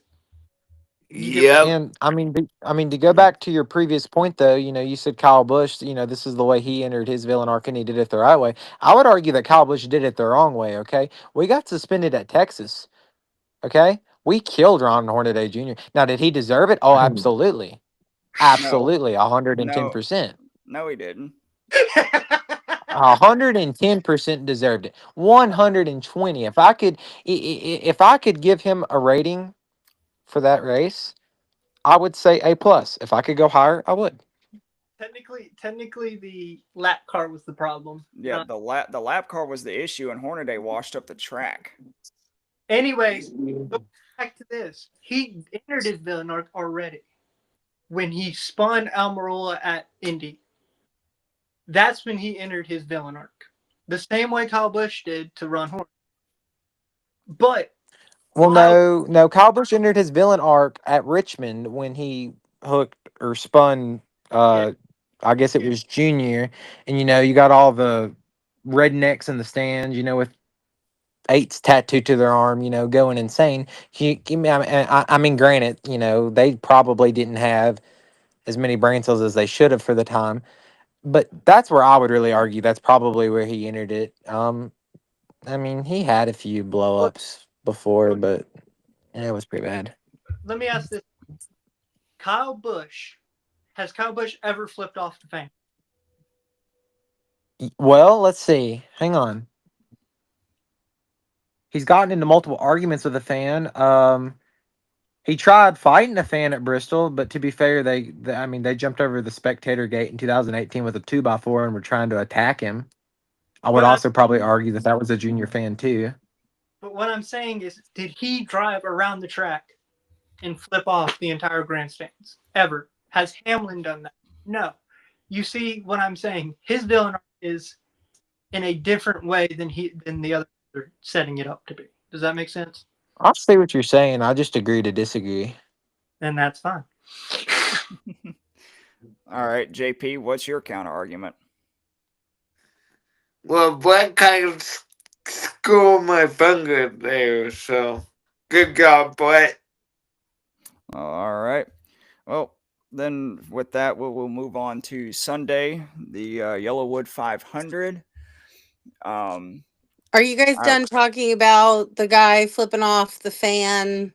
You get Yep. And I mean to go back to your previous point though, you said Kyle Busch, this is the way he entered his villain arc and he did it the right way. I would argue that Kyle Busch did it the wrong way, okay? We got suspended at Texas, okay? We killed Ron Hornaday Jr. Now, did he deserve it? Oh, absolutely. No, Absolutely, no, 110%. no, he didn't. 110% deserved it. 120. If I could give him a rating for that race, I would say A plus. If I could go higher, I would. technically, the lap car was the problem. Yeah, the lap car was the issue, and Hornaday washed up the track. Anyways, go back to this. He entered his villain arc already when he spun Almirola at Indy. That's when he entered his villain arc. The same way Kyle Busch did to Ron Horn. But Well, Kyle- no. Kyle Busch entered his villain arc at Richmond when he hooked or spun. I guess it was Junior, and you got all the rednecks in the stands, with 8's tattooed to their arm, going insane. I mean, granted, they probably didn't have as many brain cells as they should have for the time, but that's where I would really argue that's probably where he entered it. I mean, he had a few blow ups before, but it was pretty bad. let me ask this. Has Kyle Busch ever flipped off the fan? Well, let's see. Hang on. He's gotten into multiple arguments with a fan. He tried fighting a fan at Bristol, but to be fair, they jumped over the spectator gate in 2018 with a 2x4 and were trying to attack him. I would But also probably argue that was a Junior fan too. But what I'm saying is, did he drive around the track and flip off the entire grandstands ever? Has Hamlin done that? No. You see what I'm saying? His villain arc is in a different way than the other are setting it up to be. Does that make sense? I see what you're saying. I just agree to disagree. And that's fine. All right, JP, what's your counter argument? Well, Brett kind of schooled my finger there, so good job, Brett. All right. Well, then with that, we'll move on to Sunday, the Yellowwood 500. Are you guys done talking about the guy flipping off the fan?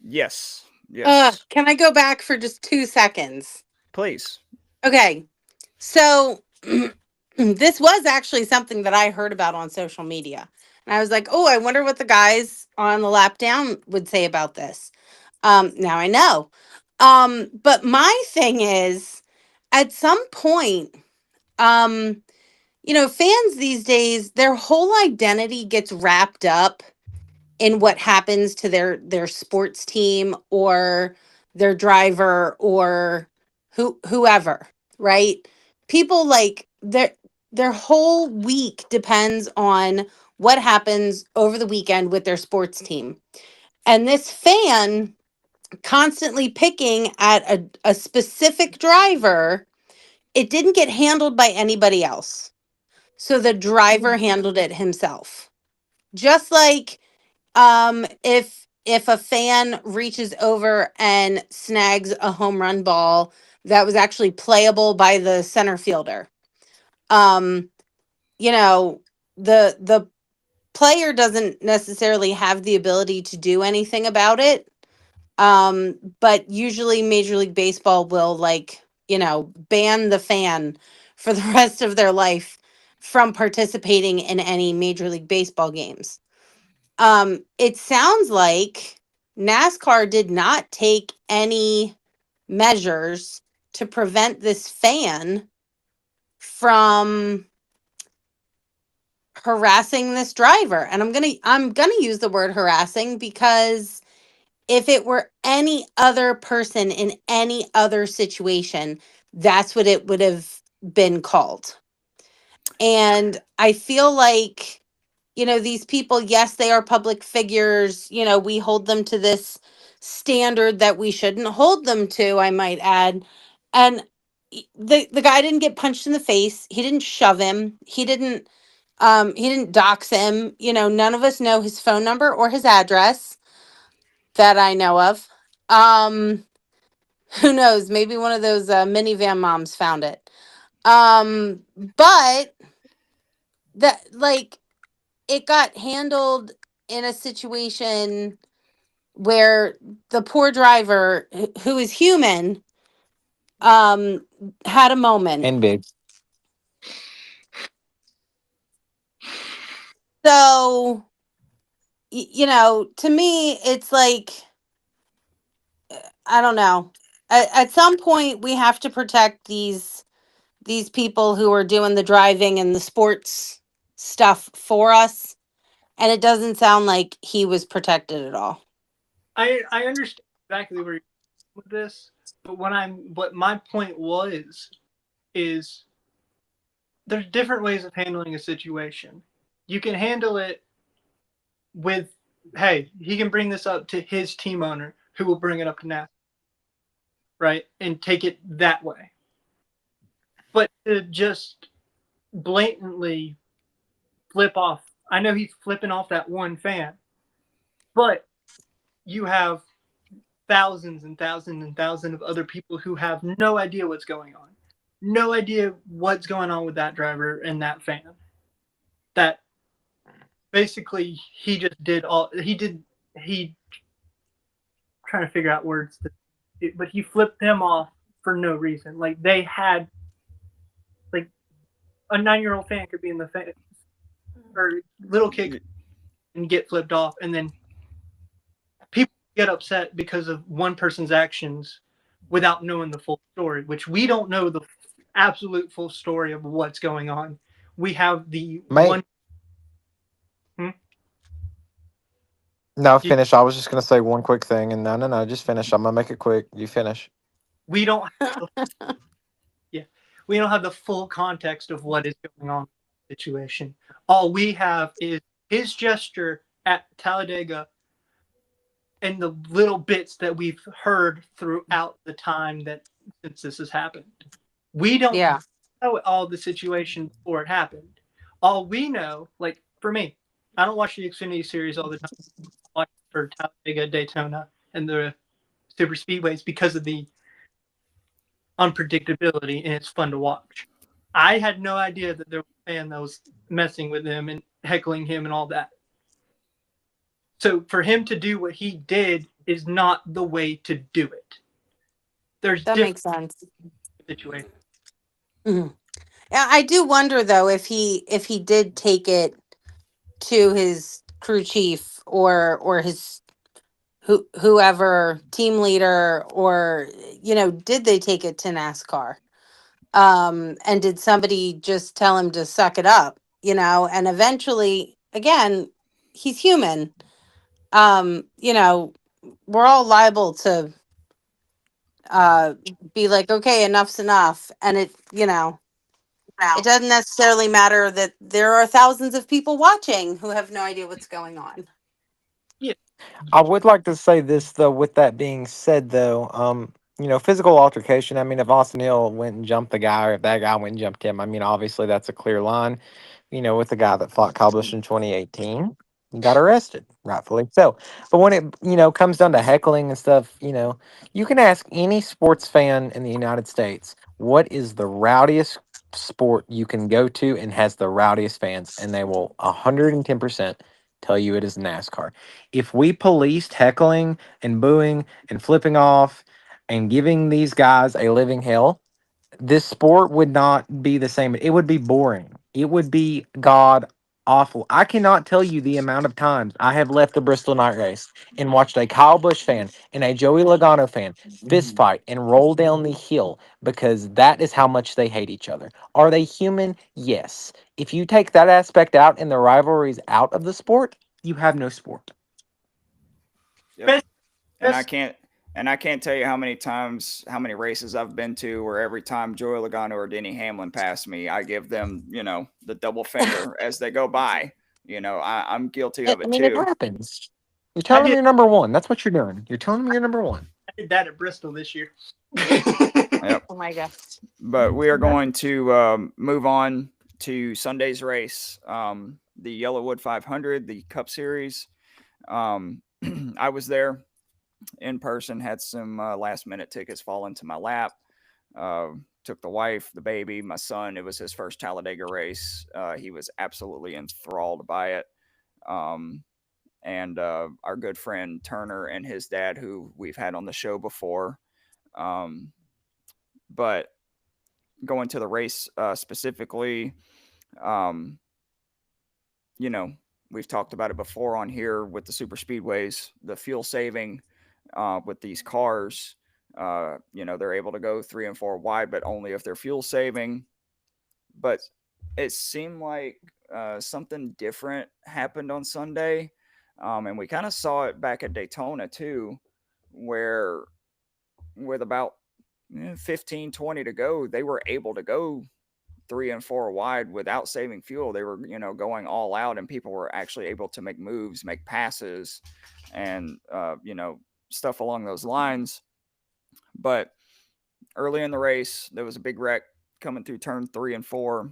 Yes. Yes. Can I go back for just 2 seconds? Please. Okay. So this was actually something that I heard about on social media. And I was like, oh, I wonder what the guys on the lap down would say about this. Now I know. But my thing is, at some point, fans these days, their whole identity gets wrapped up in what happens to their sports team or their driver or whoever, right? People like their whole week depends on what happens over the weekend with their sports team. And this fan constantly picking at a specific driver, it didn't get handled by anybody else. So the driver handled it himself. Just like if a fan reaches over and snags a home run ball that was actually playable by the center fielder, the player doesn't necessarily have the ability to do anything about it. But usually Major League Baseball will ban the fan for the rest of their life from participating in any Major League Baseball games. It sounds like NASCAR did not take any measures to prevent this fan from harassing this driver. And I'm gonna use the word harassing because if it were any other person in any other situation, that's what it would have been called. And I feel like, these people, yes, they are public figures. We hold them to this standard that we shouldn't hold them to, I might add. And the guy didn't get punched in the face. He didn't shove him. He didn't dox him. You know, none of us know his phone number or his address that I know of. Who knows? Maybe one of those minivan moms found it. But that, like, it got handled in a situation where the poor driver, who is human, had a moment. And big. So, you know, to me, it's like, I don't know. At some point, we have to protect these people who are doing the driving and the sports stuff for us. And it doesn't sound like he was protected at all. I understand exactly where you're going with this, but what my point is there's different ways of handling a situation. You can handle it with, hey, he can bring this up to his team owner, who will bring it up to NASCAR, right, and take it that way. But to just blatantly flip off, I know he's flipping off that one fan, but you have thousands and thousands and thousands of other people who have no idea what's going on, no idea what's going on with that driver and that fan. That basically he just did all he trying to figure out words, but he flipped them off for no reason. Like, they had, like, a 9-year-old fan could be in the fan, or little kid and get flipped off, and then people get upset because of one person's actions without knowing the full story, which we don't know the absolute full story of what's going on. We have the one. No, finish. I was just gonna say one quick thing, and no, just finish. I'm gonna make it quick. You finish. We don't have we don't have the full context of what is going on in the situation. All we have is his gesture at Talladega and the little bits that we've heard throughout the time that since this has happened. We don't know all the situation before it happened. All we know, like, for me, I don't watch the Xfinity series all the time. I watch for Talladega, Daytona, and the super speedways because of the unpredictability, and it's fun to watch. I had no idea that there was a fan that was messing with him and heckling him and all that. So for him to do what he did is not the way to do it. That makes sense. Situation. Mm-hmm. Yeah, I do wonder though if he did take it to his crew chief or his whoever team leader, or, you know, did they take it to NASCAR? And did somebody just tell him to suck it up, you know? And eventually, again, he's human. You know, we're all liable to be like, okay, enough's enough. And it, you know, it doesn't necessarily matter that there are thousands of people watching who have no idea what's going on. I would like to say this though. With that being said, though, you know, physical altercation. I mean, if Austin Hill went and jumped the guy, or if that guy went and jumped him, I mean, obviously that's a clear line. You know, with the guy that fought Kyle Busch in 2018, he got arrested, rightfully so. But when it, you know, comes down to heckling and stuff, you know, you can ask any sports fan in the United States, what is the rowdiest sport you can go to and has the rowdiest fans, and they will 110% tell you it is NASCAR. If we policed heckling and booing and flipping off and giving these guys a living hell, this sport would not be the same. It would be boring. It would be god awful. I cannot tell you the amount of times I have left the Bristol night race and watched a Kyle Busch fan and a Joey Logano fan fist fight and roll down the hill because that is how much they hate each other. Are they human? Yes. If you take that aspect out and the rivalries out of the sport, you have no sport. Yep. And I can't tell you how many races I've been to where every time Joey Logano or Denny Hamlin pass me, I give them, you know, the double finger as they go by. You know, I'm guilty of it I mean, too. it happens. You're telling did- him you're number one. That's what you're doing. You're telling him you're number one. I did that at Bristol this year. Yep. Oh my gosh. But we are going to move on to Sunday's race, the Yellowwood 500, the Cup Series. I was there in person, had some last-minute tickets fall into my lap. Took the wife, the baby, my son. It was his first Talladega race. He was absolutely enthralled by it. And our good friend Turner and his dad, who we've had on the show before. But going to the race specifically, you know, we've talked about it before on here with the super speedways, the fuel saving with these cars. You know, they're able to go 3 and 4 wide, but only if they're fuel saving. But it seemed like something different happened on Sunday. And we kind of saw it back at Daytona too, where with about 15, 20 to go, they were able to go 3 and 4 wide without saving fuel. They were, you know, going all out, and people were actually able to make moves, make passes, and, you know, stuff along those lines. But early in the race, there was a big wreck coming through turn 3 and 4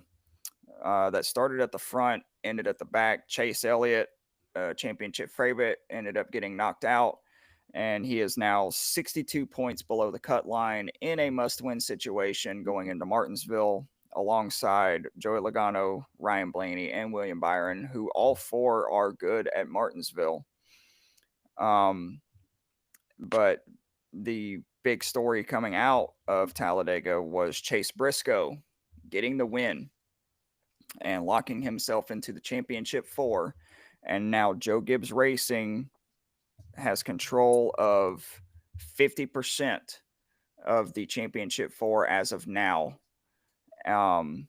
that started at the front, ended at the back. Chase Elliott, championship favorite, ended up getting knocked out. And he is now 62 points below the cut line in a must-win situation going into Martinsville alongside Joey Logano, Ryan Blaney, and William Byron, who all 4 are good at Martinsville. But the big story coming out of Talladega was Chase Briscoe getting the win and locking himself into the championship 4. And now Joe Gibbs Racing has control of 50% of the championship 4 as of now. Along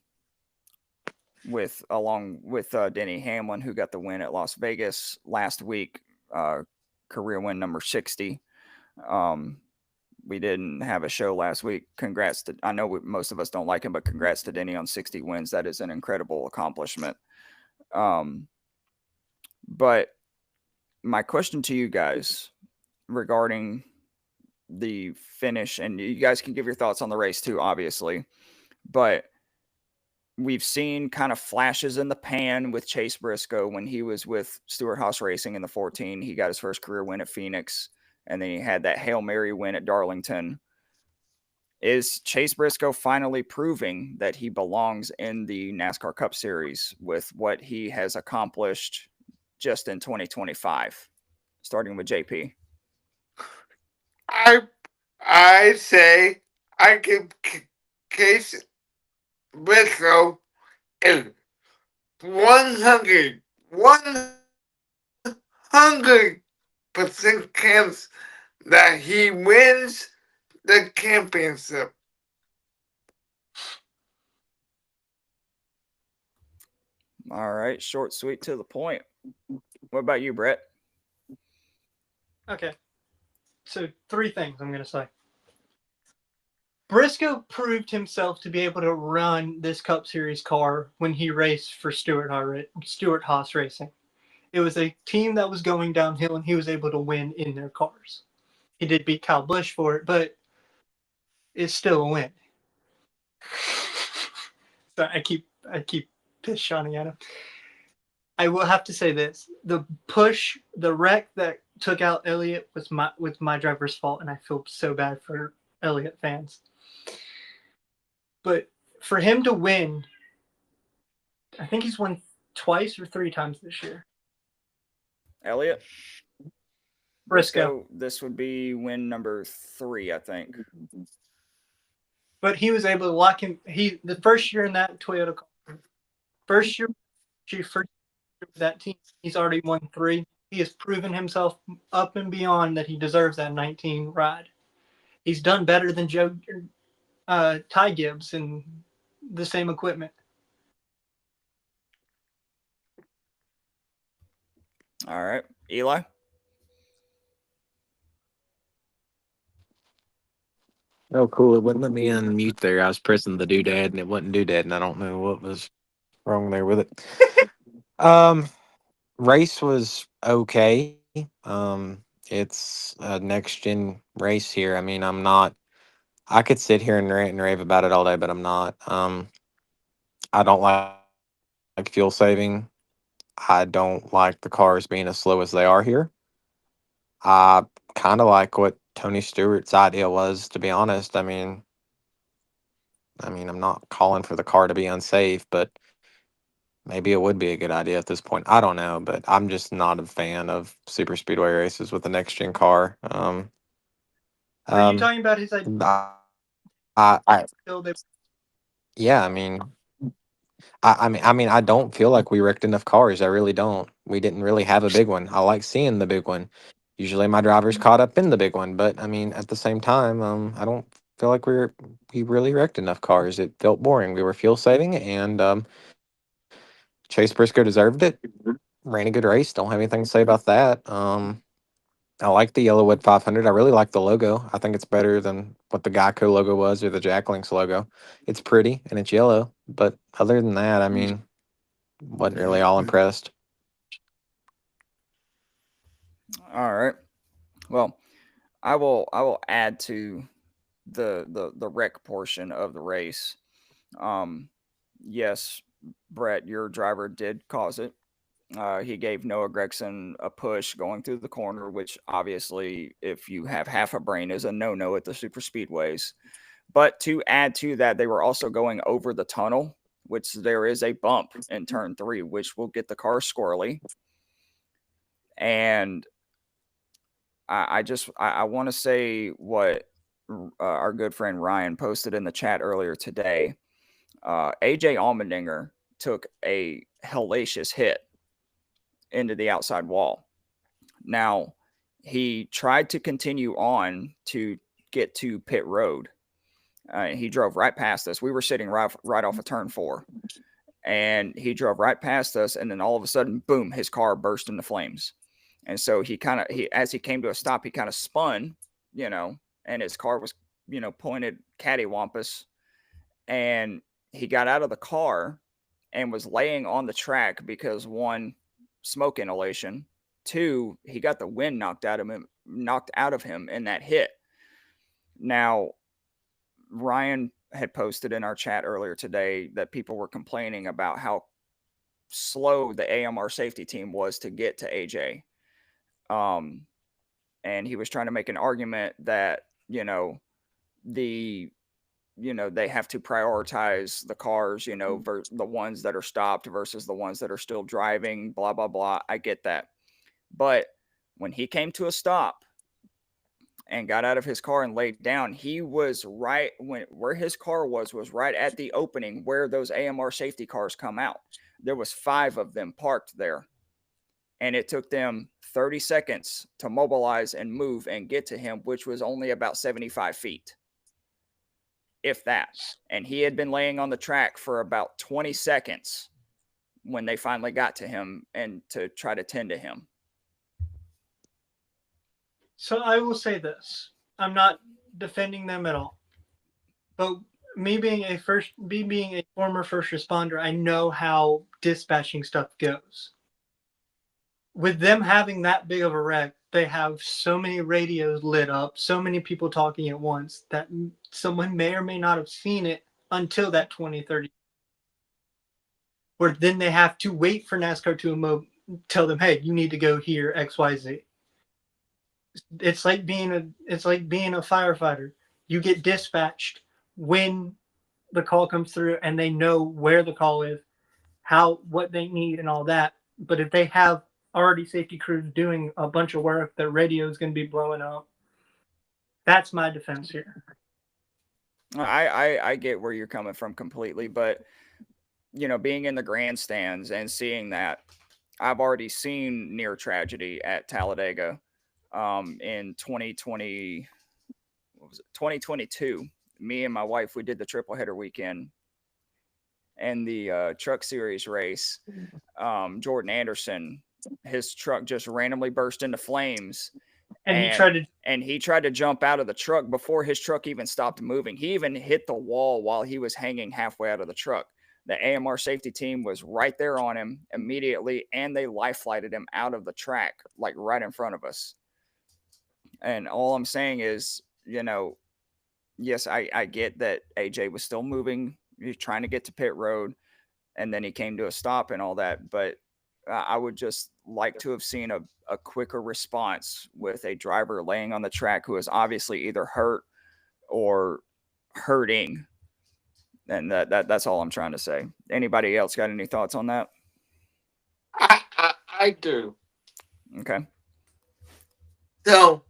with Denny Hamlin, who got the win at Las Vegas last week, career win number 60. We didn't have a show last week. Congrats to, I know most of us don't like him, but congrats to Denny on 60 wins. That is an incredible accomplishment. But my question to you guys regarding the finish, and you guys can give your thoughts on the race too, obviously, but we've seen kind of flashes in the pan with Chase Briscoe when he was with Stewart-Haas Racing in the 14. He got his first career win at Phoenix, and then he had that Hail Mary win at Darlington. Is Chase Briscoe finally proving that he belongs in the NASCAR Cup Series with what he has accomplished just in 2025? Starting with JP. I say I give Case Briscoe a 100% chance that he wins the championship. All right, short, sweet, to the point. What about you, Brett? Okay. So 3 things I'm going to say. Briscoe proved himself to be able to run this Cup Series car when he raced for Stewart-Haas Racing. It was a team that was going downhill, and he was able to win in their cars. He did beat Kyle Busch for it, but it's still a win. So I keep piss-shotting at him. I will have to say this: the wreck that took out Elliott was my driver's fault, and I feel so bad for Elliott fans. But for him to win, I think he's won twice or 3 times this year. Elliott? Briscoe. This would be win number 3, I think. But he was able to lock him. The first year in that Toyota car, first year with that team, he's already won 3. He has proven himself up and beyond that he deserves that 19 ride. He's done better than Ty Gibbs in the same equipment. All right. Eli? Oh, cool. It wouldn't let me unmute there. I was pressing the doodad and it wouldn't doodad, and I don't know what was wrong there with it. Race was okay. It's a next gen race here. I mean, I could sit here and rant and rave about it all day, but I'm not. I don't like fuel saving. I don't like the cars being as slow as they are here. I kind of like what Tony Stewart's idea was, to be honest. I mean, I'm not calling for the car to be unsafe, but maybe it would be a good idea at this point. I don't know, but I'm just not a fan of super speedway races with the next gen car. Are you Um, talking about his idea? I Still, they yeah, I mean, I don't feel like we wrecked enough cars. I really don't. We didn't really have a big one. I like seeing the big one. Usually, my driver's caught up in the big one, but I mean, at the same time, I don't feel like we really wrecked enough cars. It felt boring. We were fuel saving, and Chase Briscoe deserved it. Ran a good race. Don't have anything to say about that. I like the Yellowwood 500. I really like the logo. I think it's better than what the Geico logo was or the Jack Links logo. It's pretty and it's yellow, but other than that, I mean, wasn't really all impressed. All right. Well, I will add to the wreck portion of the race. Yes, Brett, your driver did cause it. He gave Noah Gregson a push going through the corner, which obviously, if you have half a brain, is a no-no at the super speedways. But to add to that, they were also going over the tunnel, which there is a bump in turn 3, which will get the car squirrely. And I want to say what our good friend Ryan posted in the chat earlier today. AJ Allmendinger took a hellacious hit into the outside wall. Now, he tried to continue on to get to pit road. He drove right past us. We were sitting right off of turn 4. And he drove right past us. And then all of a sudden, boom, his car burst into flames. And so as he came to a stop, he kind of spun, and his car was, pointed cattywampus. And he got out of the car and was laying on the track because, one, smoke inhalation. 2, he got the wind knocked out of him in that hit. Now, Ryan had posted in our chat earlier today that people were complaining about how slow the AMR safety team was to get to AJ. And he was trying to make an argument that, they have to prioritize the cars, the ones that are stopped versus the ones that are still driving, blah, blah, blah. I get that. But when he came to a stop and got out of his car and laid down, he was right where his car was right at the opening where those AMR safety cars come out. There was 5 of them parked there. And it took them 30 seconds to mobilize and move and get to him, which was only about 75 feet, if that. And he had been laying on the track for about 20 seconds when they finally got to him and to try to tend to him. So I will say this. I'm not defending them at all. But me being a former first responder, I know how dispatching stuff goes. With them having that big of a wreck, they have so many radios lit up, so many people talking at once that someone may or may not have seen it until that 20-30. Where then they have to wait for NASCAR to tell them, hey, you need to go here, XYZ. It's like being a firefighter. You get dispatched when the call comes through and they know where the call is, what they need and all that. But if they have already safety crews doing a bunch of work, their radio is going to be blowing up. That's my defense here. I get where you're coming from completely, but being in the grandstands and seeing that, I've already seen near tragedy at Talladega in 2022. Me and my wife, we did the triple header weekend and the truck series race. Jordan Anderson, his truck just randomly burst into flames. And he tried to jump out of the truck before his truck even stopped moving. He even hit the wall while he was hanging halfway out of the truck. The AMR safety team was right there on him immediately, and they life flighted him out of the track, like right in front of us. And all I'm saying is, yes, I get that AJ was still moving. He was trying to get to pit road, and then he came to a stop and all that. But I would just like to have seen a quicker response with a driver laying on the track who is obviously either hurt or hurting. And that's all I'm trying to say. Anybody else got any thoughts on that? I do. Okay. So,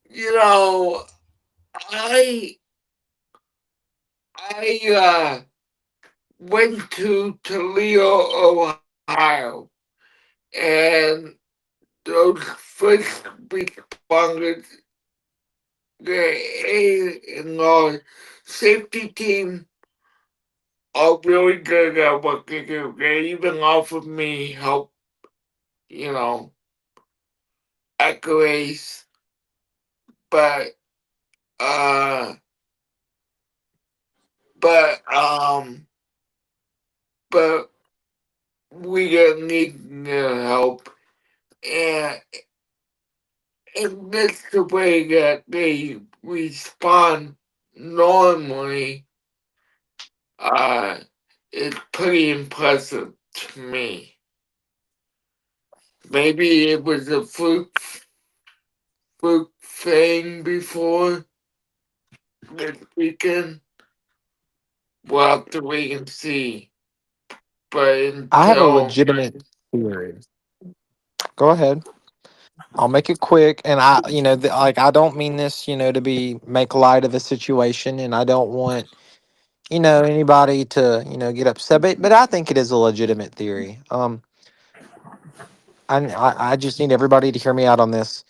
you know, I went to Toledo, Ohio, and those first responders, the safety team are really good at what they do. They even offered me help, accolades, but uh, but but we didn't need their help, and that's the way that they respond normally. It's pretty impressive to me. Maybe it was a fluke thing before this weekend. We'll have to wait and see. But I have a until legitimate theory. Go ahead. I'll make it quick, and like I don't mean this, to be make light of a situation, and I don't want anybody to get upset, but I think it is a legitimate theory. I just need everybody to hear me out on this.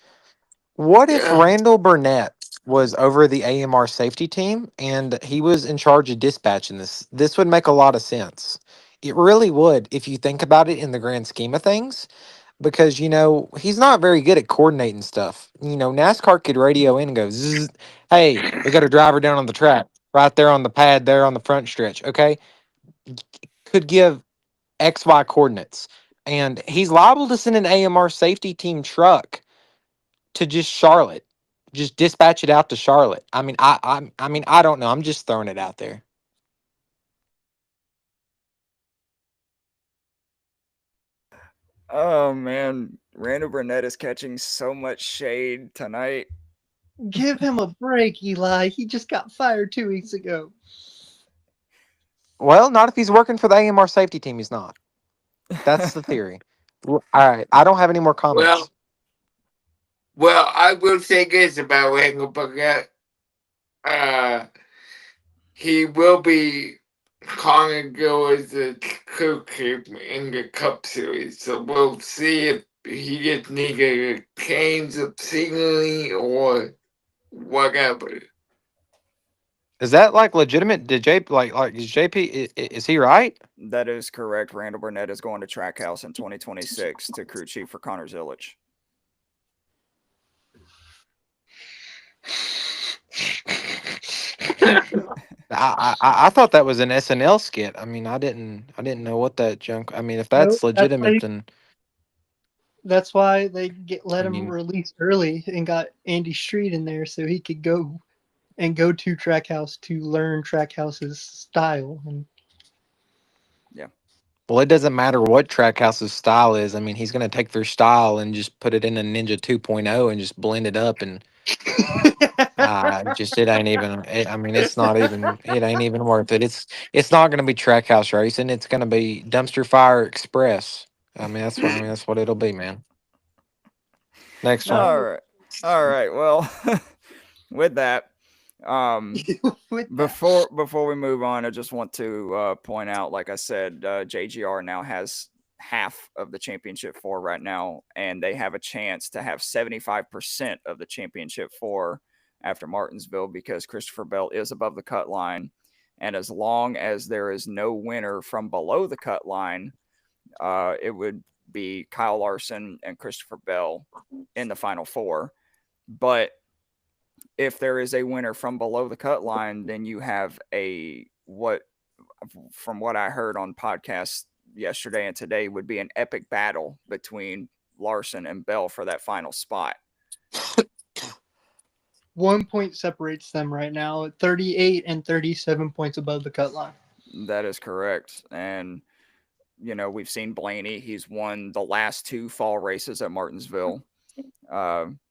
What if yeah, Randall Burnett was over the AMR safety team and he was in charge of dispatching this? This would make a lot of sense. It really would if you think about it in the grand scheme of things, because he's not very good at coordinating stuff. NASCAR could radio in and go, "Zzz, hey, we got a driver down on the track, right there on the pad, there on the front stretch." Okay, could give XY coordinates, and he's liable to send an AMR safety team truck to just Charlotte, just dispatch it out to Charlotte. I mean, I don't know. I'm just throwing it out there. Oh man, Randall Burnett is catching so much shade tonight. Give him a break, Eli. He just got fired 2 weeks ago. Well, not if he's working for the AMR safety team. He's not. That's the theory. All right, I don't have any more comments. well, I will say this about Randall Burnett. He will be calling as a crew chief in the Cup Series, so we'll see if he gets needed a change of scenery or whatever. Is that like legitimate? Did like is JP is he right? That is correct. Randall Burnett is going to Trackhouse in 2026 to crew chief for Connor Zilich. I thought that was an SNL skit. I mean, I didn't know what that junk. I mean, if that's Nope, legitimate, then that's why they let I him mean, release early and got Andy Street in there so he could go to Trackhouse to learn Trackhouse's style. And well, it doesn't matter what Trackhouse's style is. I mean, he's gonna take their style and just put it in a Ninja 2.0 and just blend it up, and just it ain't even. I mean, it's not even. It ain't even worth it. It's not gonna be Trackhouse racing. It's gonna be Dumpster Fire Express. I mean, that's what. I mean, that's what it'll be, man. Next one. All right. All right. Well, with that, before we move on, I just want to point out, like I said, JGR now has half of the championship four right now, and they have a chance to have 75% of the championship four after Martinsville because Christopher Bell is above the cut line. And as long as there is no winner from below the cut line, it would be Kyle Larson and Christopher Bell in the final four. But if there is a winner from below the cut line, then you have a what from what I heard on podcasts yesterday and today would be an epic battle between Larson and Bell for that final spot. 1 point separates them right now at 38 and 37 points above the cut line. That is correct. And, you know, we've seen Blaney. He's won the last 2 fall races at Martinsville.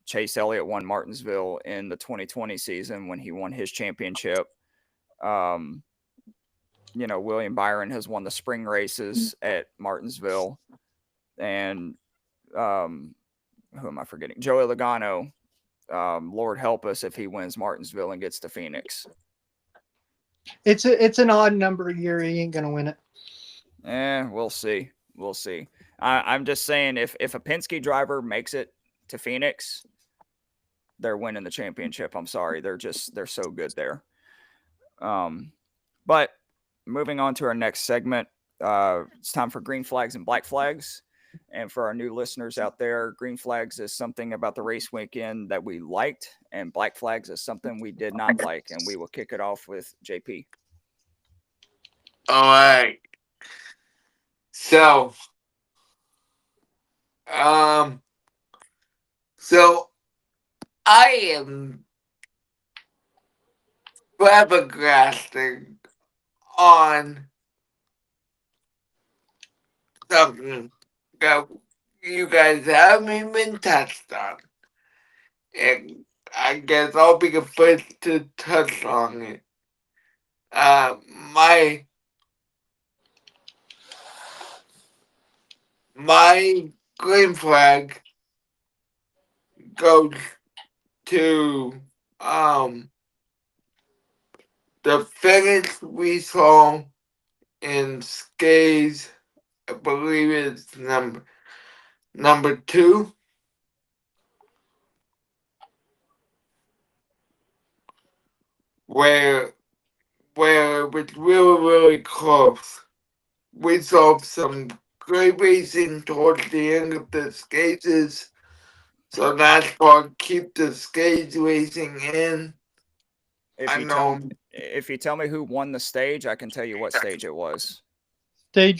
Chase Elliott won Martinsville in the 2020 season when he won his championship. You know, William Byron has won the spring races at Martinsville. And who am I forgetting? Joey Logano. Lord help us if he wins Martinsville and gets to Phoenix. It's an odd number year. He ain't gonna win it. We'll see. We'll see. I'm just saying, if a Penske driver makes it to Phoenix, they're winning the championship. I'm sorry, they're so good there. But moving on to our next segment, it's time for green flags and black flags. And for our new listeners out there, green flags is something about the race weekend that we liked, and black flags is something we did not like. And we will kick it off with JP. All right. So I am flabbergasted on something that you guys haven't even touched on. And I guess I'll be the first to touch on it. My green flag goes to the finish we saw in Skays. I believe it's number 2. Where it was really, really close. We saw some great racing towards the end of the skates, so that's why keep the skates racing in. If you tell me who won the stage, I can tell you what stage it was. I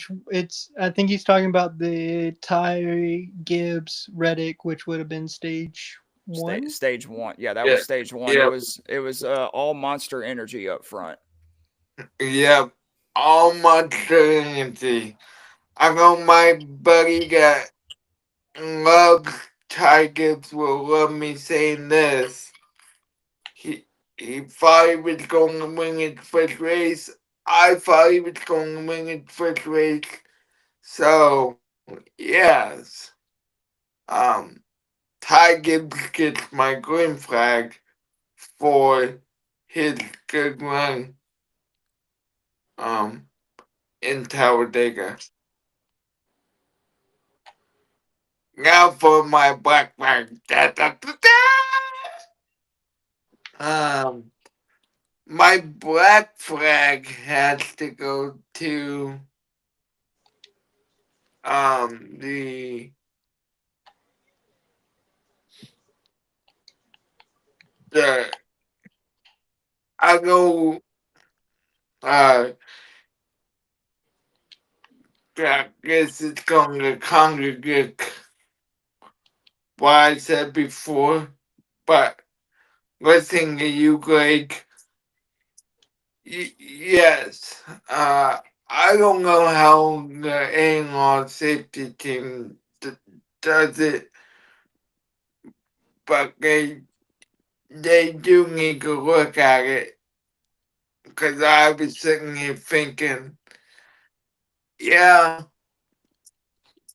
think he's talking about the Ty Gibbs Reddick, which would have been stage 1. Stage 1. Yeah, that was stage 1. Yeah. It was all Monster Energy up front. Yep, all Monster Energy. I know my buddy that loves Ty Gibbs will love me saying this. He thought he was going to win his first race. I thought he was going to win his first race. So, yes. Ty Gibbs gets my green flag for his good run in Talladega. Now for my black flag. My black flag has to go to the I go I guess it's going to congregate what I said before, but listening to you, Greg, yes, I don't know how the A-Law safety team does it, but they do need to look at it, because I was sitting here thinking, yeah,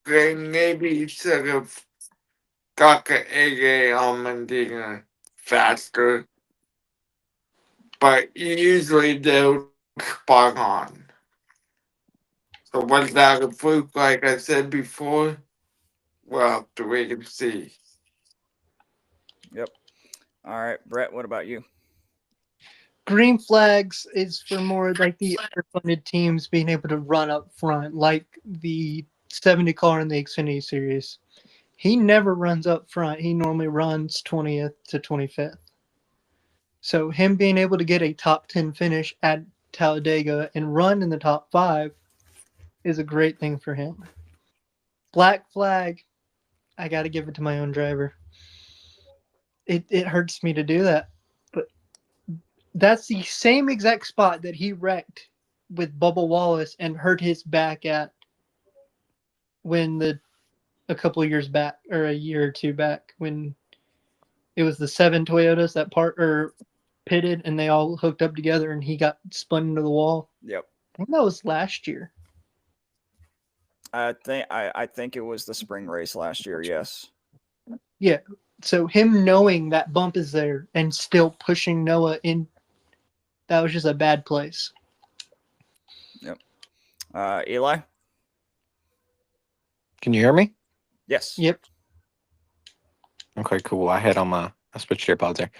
they maybe should have got the A.A. Almendina faster, but usually they're spot on. So was that a fluke like I said before? We'll have to wait and see. Yep. All right, Brett, what about you? Green flags is for more like the underfunded teams being able to run up front, like the 70 car in the Xfinity Series. He never runs up front. He normally runs 20th to 25th. So him being able to get a top 10 finish at Talladega and run in the top 5 is a great thing for him. Black Flag, I got to give it to my own driver. It hurts me to do that, but that's the same exact spot that he wrecked with Bubba Wallace and hurt his back at when a couple of years back, or a year or two back, when it was the 7 Toyotas that pitted and they all hooked up together and he got spun into the wall. Yep. I think that was last year. I think it was the spring race last year. Yes. Yeah. So him knowing that bump is there and still pushing Noah in, that was just a bad place. Yep. Eli? Can you hear me? Yes. Yep. Okay, cool. I switched AirPods there.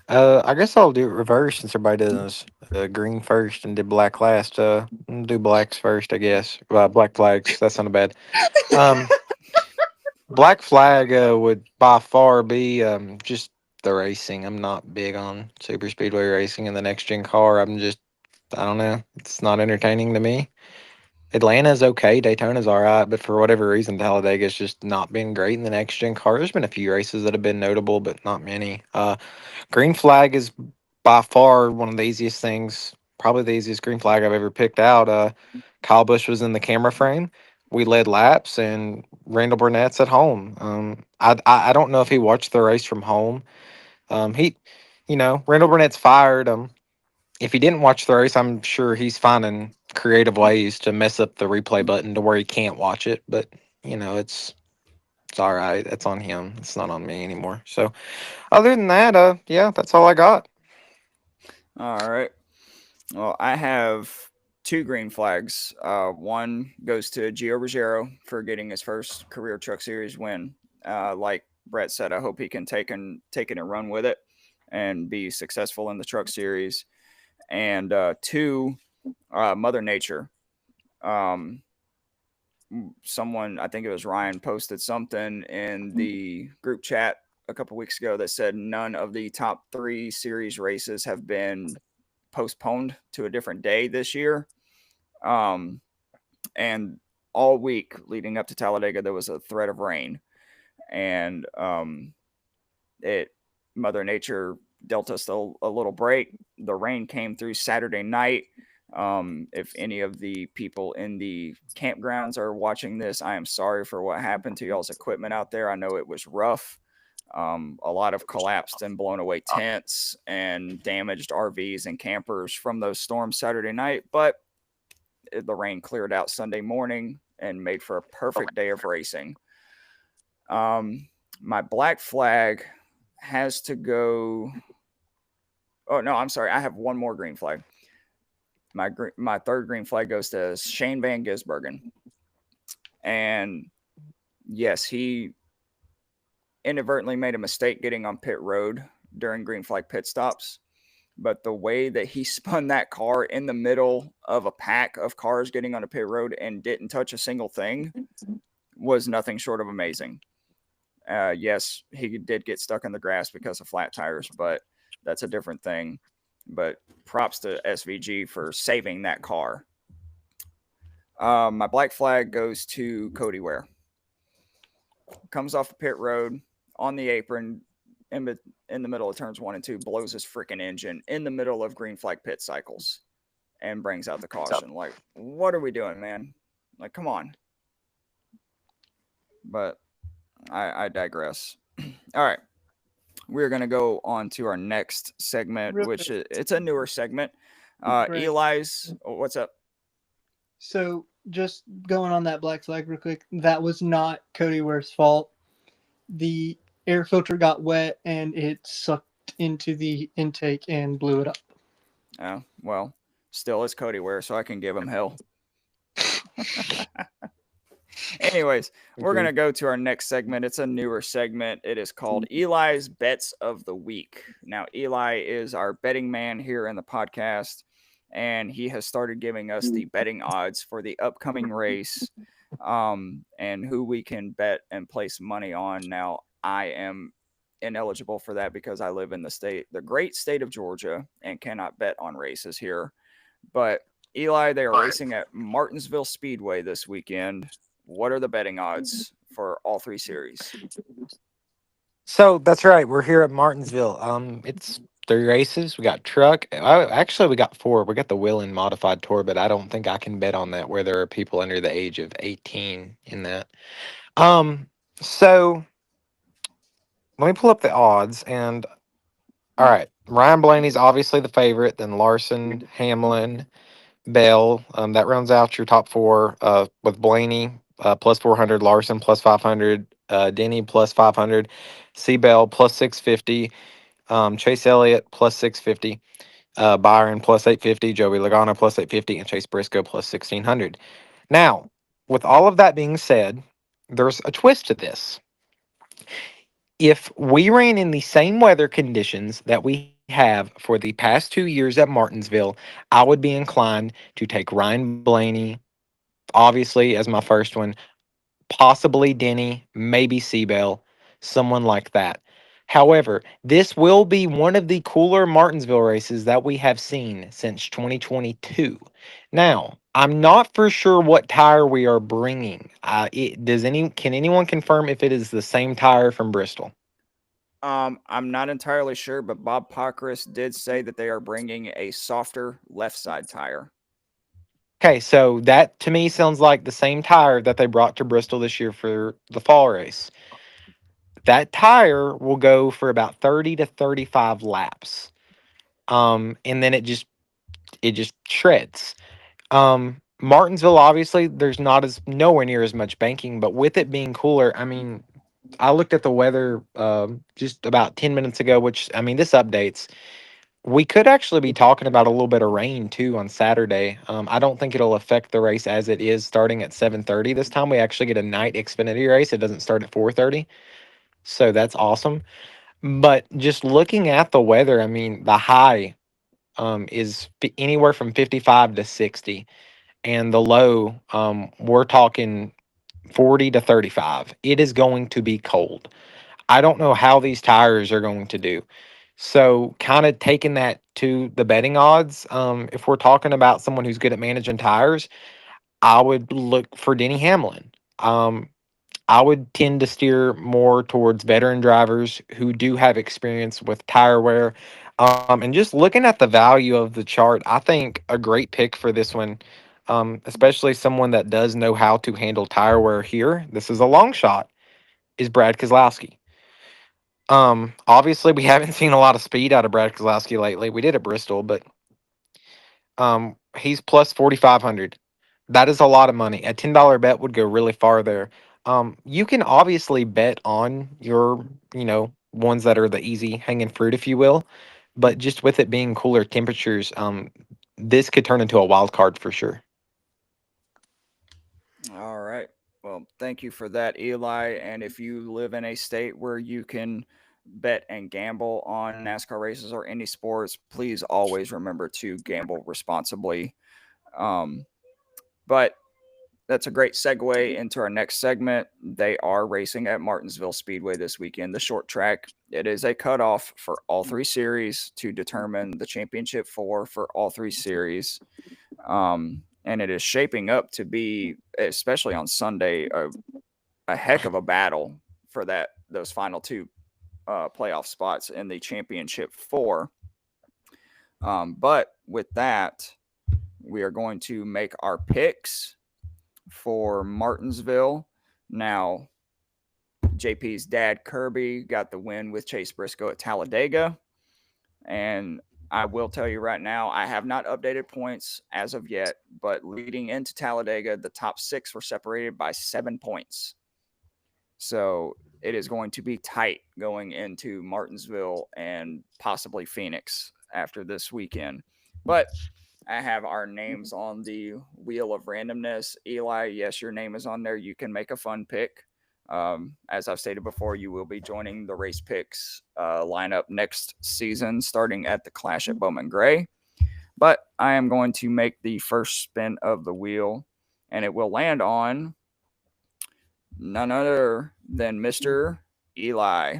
I guess I'll do it reverse since everybody does green first and did black last. I'll do blacks first, I guess. Black flags. That sounded bad. Black flag would by far be just the racing. I'm not big on super speedway racing in the next gen car. I don't know. It's not entertaining to me. Atlanta's okay, Daytona's all right, but for whatever reason, Talladega's just not been great in the next gen car. There's been a few races that have been notable, but not many. Green flag is by far one of the easiest things, probably the easiest green flag I've ever picked out. Kyle Busch was in the camera frame. We led laps, and Randall Burnett's at home. I don't know if he watched the race from home. Randall Burnett's fired. If he didn't watch the race, I'm sure he's finding creative ways to mess up the replay button to where he can't watch it. But it's all right. That's on him. It's not on me anymore. So, other than that, yeah, that's all I got. All right. Well, I have 2 green flags. One goes to Gio Ruggiero for getting his first career Truck Series win. Like Brett said, I hope he can take it and run with it and be successful in the Truck Series. And 2, Mother Nature. Someone, I think it was Ryan, posted something in the group chat a couple weeks ago that said none of the top 3 series races have been postponed to a different day this year. And all week leading up to Talladega, there was a threat of rain, and Mother Nature dealt us a little break. The rain came through Saturday night. If any of the people in the campgrounds are watching this, I am sorry for what happened to y'all's equipment out there. I know it was rough. A lot of collapsed and blown away tents and damaged RVs and campers from those storms Saturday night, but the rain cleared out Sunday morning and made for a perfect day of racing. My black flag has to go. Oh, no, I'm sorry. I have one more green flag. My third green flag goes to Shane Van Gisbergen. And yes, he inadvertently made a mistake getting on pit road during green flag pit stops. But the way that he spun that car in the middle of a pack of cars getting on a pit road and didn't touch a single thing was nothing short of amazing. Yes, he did get stuck in the grass because of flat tires, but that's a different thing. But props to SVG for saving that car. My black flag goes to Cody Ware. Comes off the pit road on the apron in the middle of turns 1 and 2, blows his freaking engine in the middle of green flag pit cycles and brings out the caution. Like, what are we doing, man? Like, come on. But I digress. All right. We're going to go on to our next segment, which it's a newer segment. Eli's, what's up? So just going on that black flag real quick, that was not Cody Ware's fault. The air filter got wet and it sucked into the intake and blew it up. Oh, well, still it's Cody Ware, so I can give him hell. Anyways, we're going to go to our next segment. It's a newer segment. It is called Eli's Bets of the Week. Now, Eli is our betting man here in the podcast, and he has started giving us the betting odds for the upcoming race and who we can bet and place money on. Now, I am ineligible for that because I live in the great state of Georgia, and cannot bet on races here. But Eli, they are racing at Martinsville Speedway this weekend. What are the betting odds for all 3 series? So that's right. We're here at Martinsville. It's 3 races. We got truck. Actually, we got 4. We got the Whelen modified tour, but I don't think I can bet on that where there are people under the age of 18 in that. So let me pull up the odds. And all right, Ryan Blaney's obviously the favorite. Then Larson, Hamlin, Bell. That rounds out your top 4. With Blaney plus 400, Larson plus 500, Denny plus 500, Bell plus 650. Chase Elliott plus 650, Byron plus 850, Joey Logano plus 850, and Chase Briscoe plus 1600. Now, with all of that being said, there's a twist to this. If we ran in the same weather conditions that we have for the past 2 years at Martinsville, I would be inclined to take Ryan Blaney, obviously, as my first one, possibly Denny, maybe Seabell, someone like that. However, this will be one of the cooler Martinsville races that we have seen since 2022. Now, I'm not for sure what tire we are bringing. Can anyone confirm if it is the same tire from Bristol? I'm not entirely sure, but Bob Pockris did say that they are bringing a softer left side tire. Okay, so that to me sounds like the same tire that they brought to Bristol this year for the fall race. That tire will go for about 30 to 35 laps. And then it just shreds. Martinsville, obviously, there's nowhere near as much banking, but with it being cooler, I mean, I looked at the weather just about 10 minutes ago, which I mean, this updates. We could actually be talking about a little bit of rain too on Saturday. I don't think it'll affect the race as it is starting at 7:30 this time. We actually get a night Xfinity race. It doesn't start at 4:30, so that's awesome. But just looking at the weather, I mean, the high is anywhere from 55 to 60, and the low, we're talking 40 to 35. It is going to be cold. I don't know how these tires are going to do. So, kind of taking that to the betting odds, if we're talking about someone who's good at managing tires, I would look for Denny Hamlin. I would tend to steer more towards veteran drivers who do have experience with tire wear. And just looking at the value of the chart, I think a great pick for this one, especially someone that does know how to handle tire wear here. This is a long shot, is Brad Keselowski. Obviously, we haven't seen a lot of speed out of Brad Keselowski lately. We did at Bristol, but he's plus 4,500. That is a lot of money. A $10 bet would go really far there. You can obviously bet on your, ones that are the easy hanging fruit, if you will. But just with it being cooler temperatures, this could turn into a wild card for sure. All right. Well, thank you for that, Eli. And if you live in a state where you can bet and gamble on NASCAR races or any sports, please always remember to gamble responsibly. Um, but that's a great segue into our next segment. They are racing at Martinsville Speedway this weekend, the short track. It is a cutoff for all 3 series to determine the championship 4 for all 3 series. And it is shaping up to be, especially on Sunday, a heck of a battle for those final 2 playoff spots in the championship 4. But with that, we are going to make our picks for Martinsville. Now, JP's dad, Kirby, got the win with Chase Briscoe at Talladega. And I will tell you right now, I have not updated points as of yet, but leading into Talladega, the top 6 were separated by 7 points. So it is going to be tight going into Martinsville and possibly Phoenix after this weekend. But I have our names on the wheel of randomness. Eli, yes, your name is on there. You can make a fun pick. As I've stated before, you will be joining the race picks lineup next season, starting at the Clash at Bowman Gray. But I am going to make the first spin of the wheel, and it will land on none other than Mr. Eli.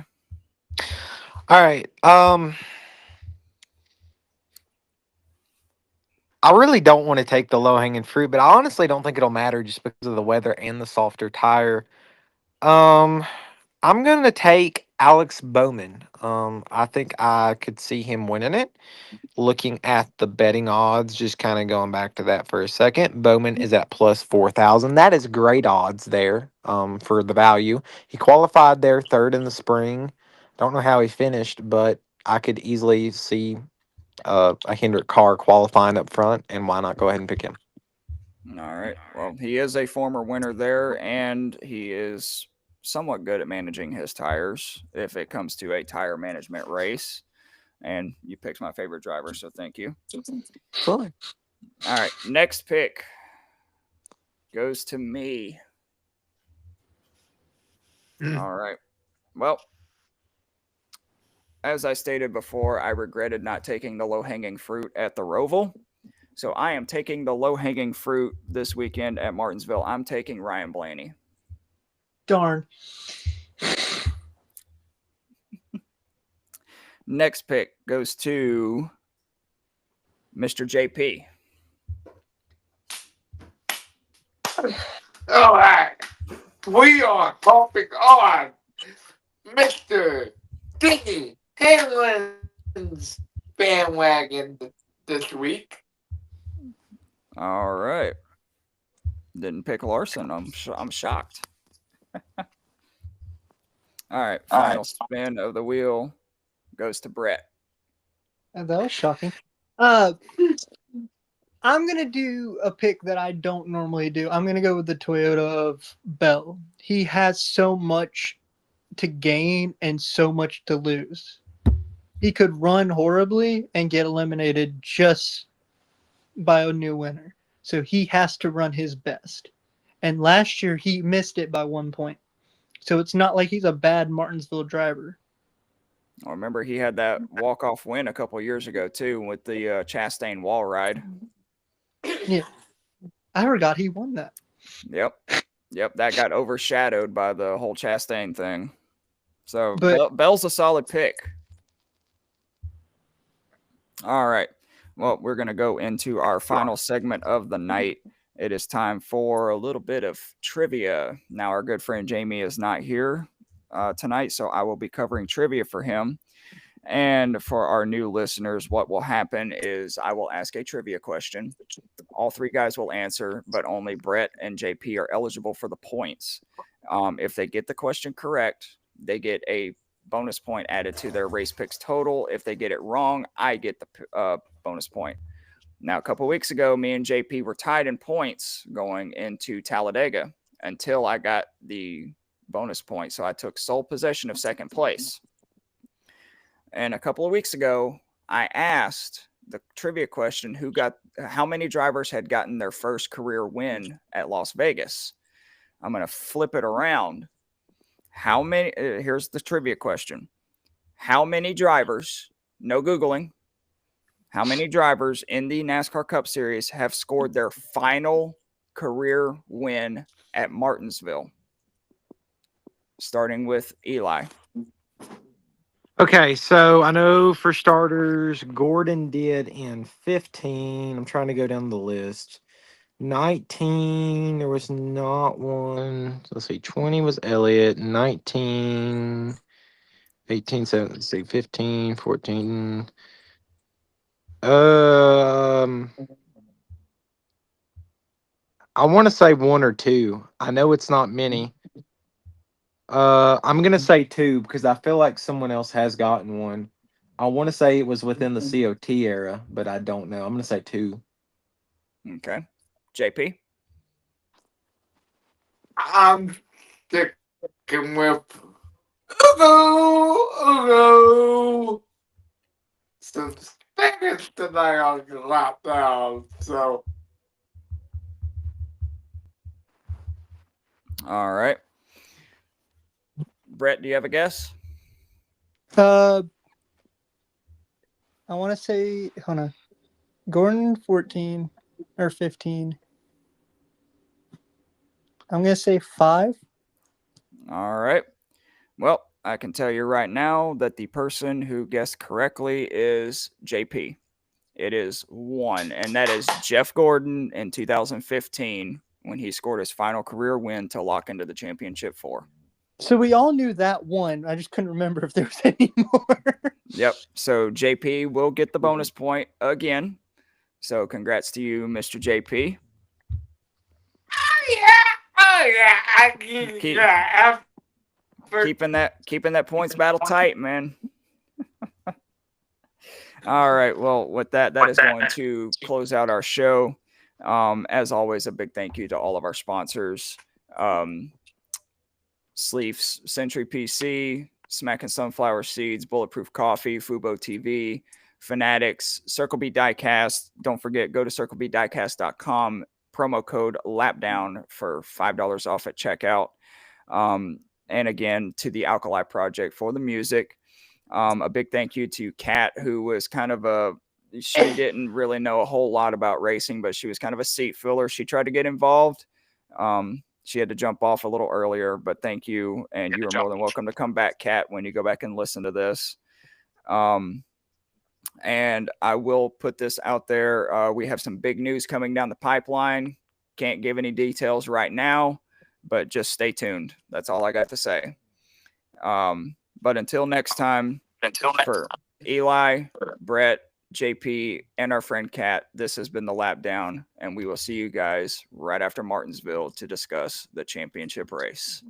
All right. I really don't want to take the low hanging fruit, but I honestly don't think it'll matter just because of the weather and the softer tire. Um, I'm gonna take Alex Bowman. I think I could see him winning it. Looking at the betting odds, just kind of going back to that for a second, Bowman is at plus 4,000. That is great odds there. For the value, he qualified there third in the spring. Don't know how he finished, but I could easily see a Hendrick car qualifying up front, and why not go ahead and pick him? All right. Well, he is a former winner there, and he is somewhat good at managing his tires if it comes to a tire management race. And you picked my favorite driver, so thank you. Cool. All right. Next pick goes to me. All right. Well, as I stated before, I regretted not taking the low-hanging fruit at the Roval. So I am taking the low-hanging fruit this weekend at Martinsville. I'm taking Ryan Blaney. Darn. Next pick goes to Mr. JP. All right. We are topic on Mr. Dicky Hamlin's bandwagon this week. All right. Didn't pick Larson. I'm shocked. All right. Final spin of the wheel goes to Brett. That was shocking. I'm gonna do a pick that I don't normally do. I'm gonna go with the Toyota of Bell. He has so much to gain and so much to lose. He could run horribly and get eliminated just by a new winner. So he has to run his best. And last year he missed it by 1 point. So it's not like he's a bad Martinsville driver. I remember he had that walk-off win a couple years ago too with the Chastain wall ride. Yeah. I forgot he won that. Yep. That got overshadowed by the whole Chastain thing. So But- Bell's a solid pick. All right. Well, we're going to go into our final segment of the night. It is time for a little bit of trivia. Now, our good friend Jamie is not here tonight, so I will be covering trivia for him. And for our new listeners, what will happen is I will ask a trivia question. All three guys will answer, but only Brett and JP are eligible for the points. If they get the question correct, they get a bonus point added to their race picks total. If they get it wrong, I get the bonus point. Now, a couple weeks ago, me and JP were tied in points going into Talladega until I got the bonus point. So I took sole possession of second place. And a couple of weeks ago, I asked the trivia question, how many drivers had gotten their first career win at Las Vegas? I'm going to flip it around. Here's the trivia question. How many drivers, no Googling, how many drivers in the NASCAR Cup Series have scored their final career win at Martinsville? Starting with Eli. Okay, so I know for starters, Gordon did in 15. I'm trying to go down the list. 19, there was not one. Let's see, 20 was Elliott. 19, 18, 17, let's see, 15, 14. I want to say one or two. I know it's not many. I'm gonna say two because I feel like someone else has gotten one. I want to say it was within the COT era, but I don't know. I'm gonna say two. Okay. JP? I'm sticking with Ugo. Since Vegas tonight on the lockdown, so All right. Brett, do you have a guess? I want to say, hold on. Gordon 14 or 15. I'm going to say 5. All right. Well, I can tell you right now that the person who guessed correctly is JP. It is one, and that is Jeff Gordon in 2015 when he scored his final career win to lock into the championship 4. So we all knew that one. I just couldn't remember if there was any more. Yep. So JP will get the bonus point again. So congrats to you, Mr. JP. Keeping that points battle tight, man. All right. Well, with that is going to close out our show. As always, a big thank you to all of our sponsors. Sleeves, Century PC, Smackin' Sunflower Seeds, Bulletproof Coffee, Fubo TV, Fanatics, Circle B Diecast. Don't forget, go to circlebdiecast.com, promo code LAPDOWN for $5 off at checkout. And again, to the Alkali Project for the music. A big thank you to Kat, who was kind of she didn't really know a whole lot about racing, but she was kind of a seat filler. She tried to get involved. She had to jump off a little earlier, but thank you. And you are more than welcome to come back, Kat, when you go back and listen to this. And I will put this out there. We have some big news coming down the pipeline. Can't give any details right now, but just stay tuned. That's all I got to say. But until next time, for Eli, Brett, JP, and our friend Kat, this has been the Lap Down, and we will see you guys right after Martinsville to discuss the championship race.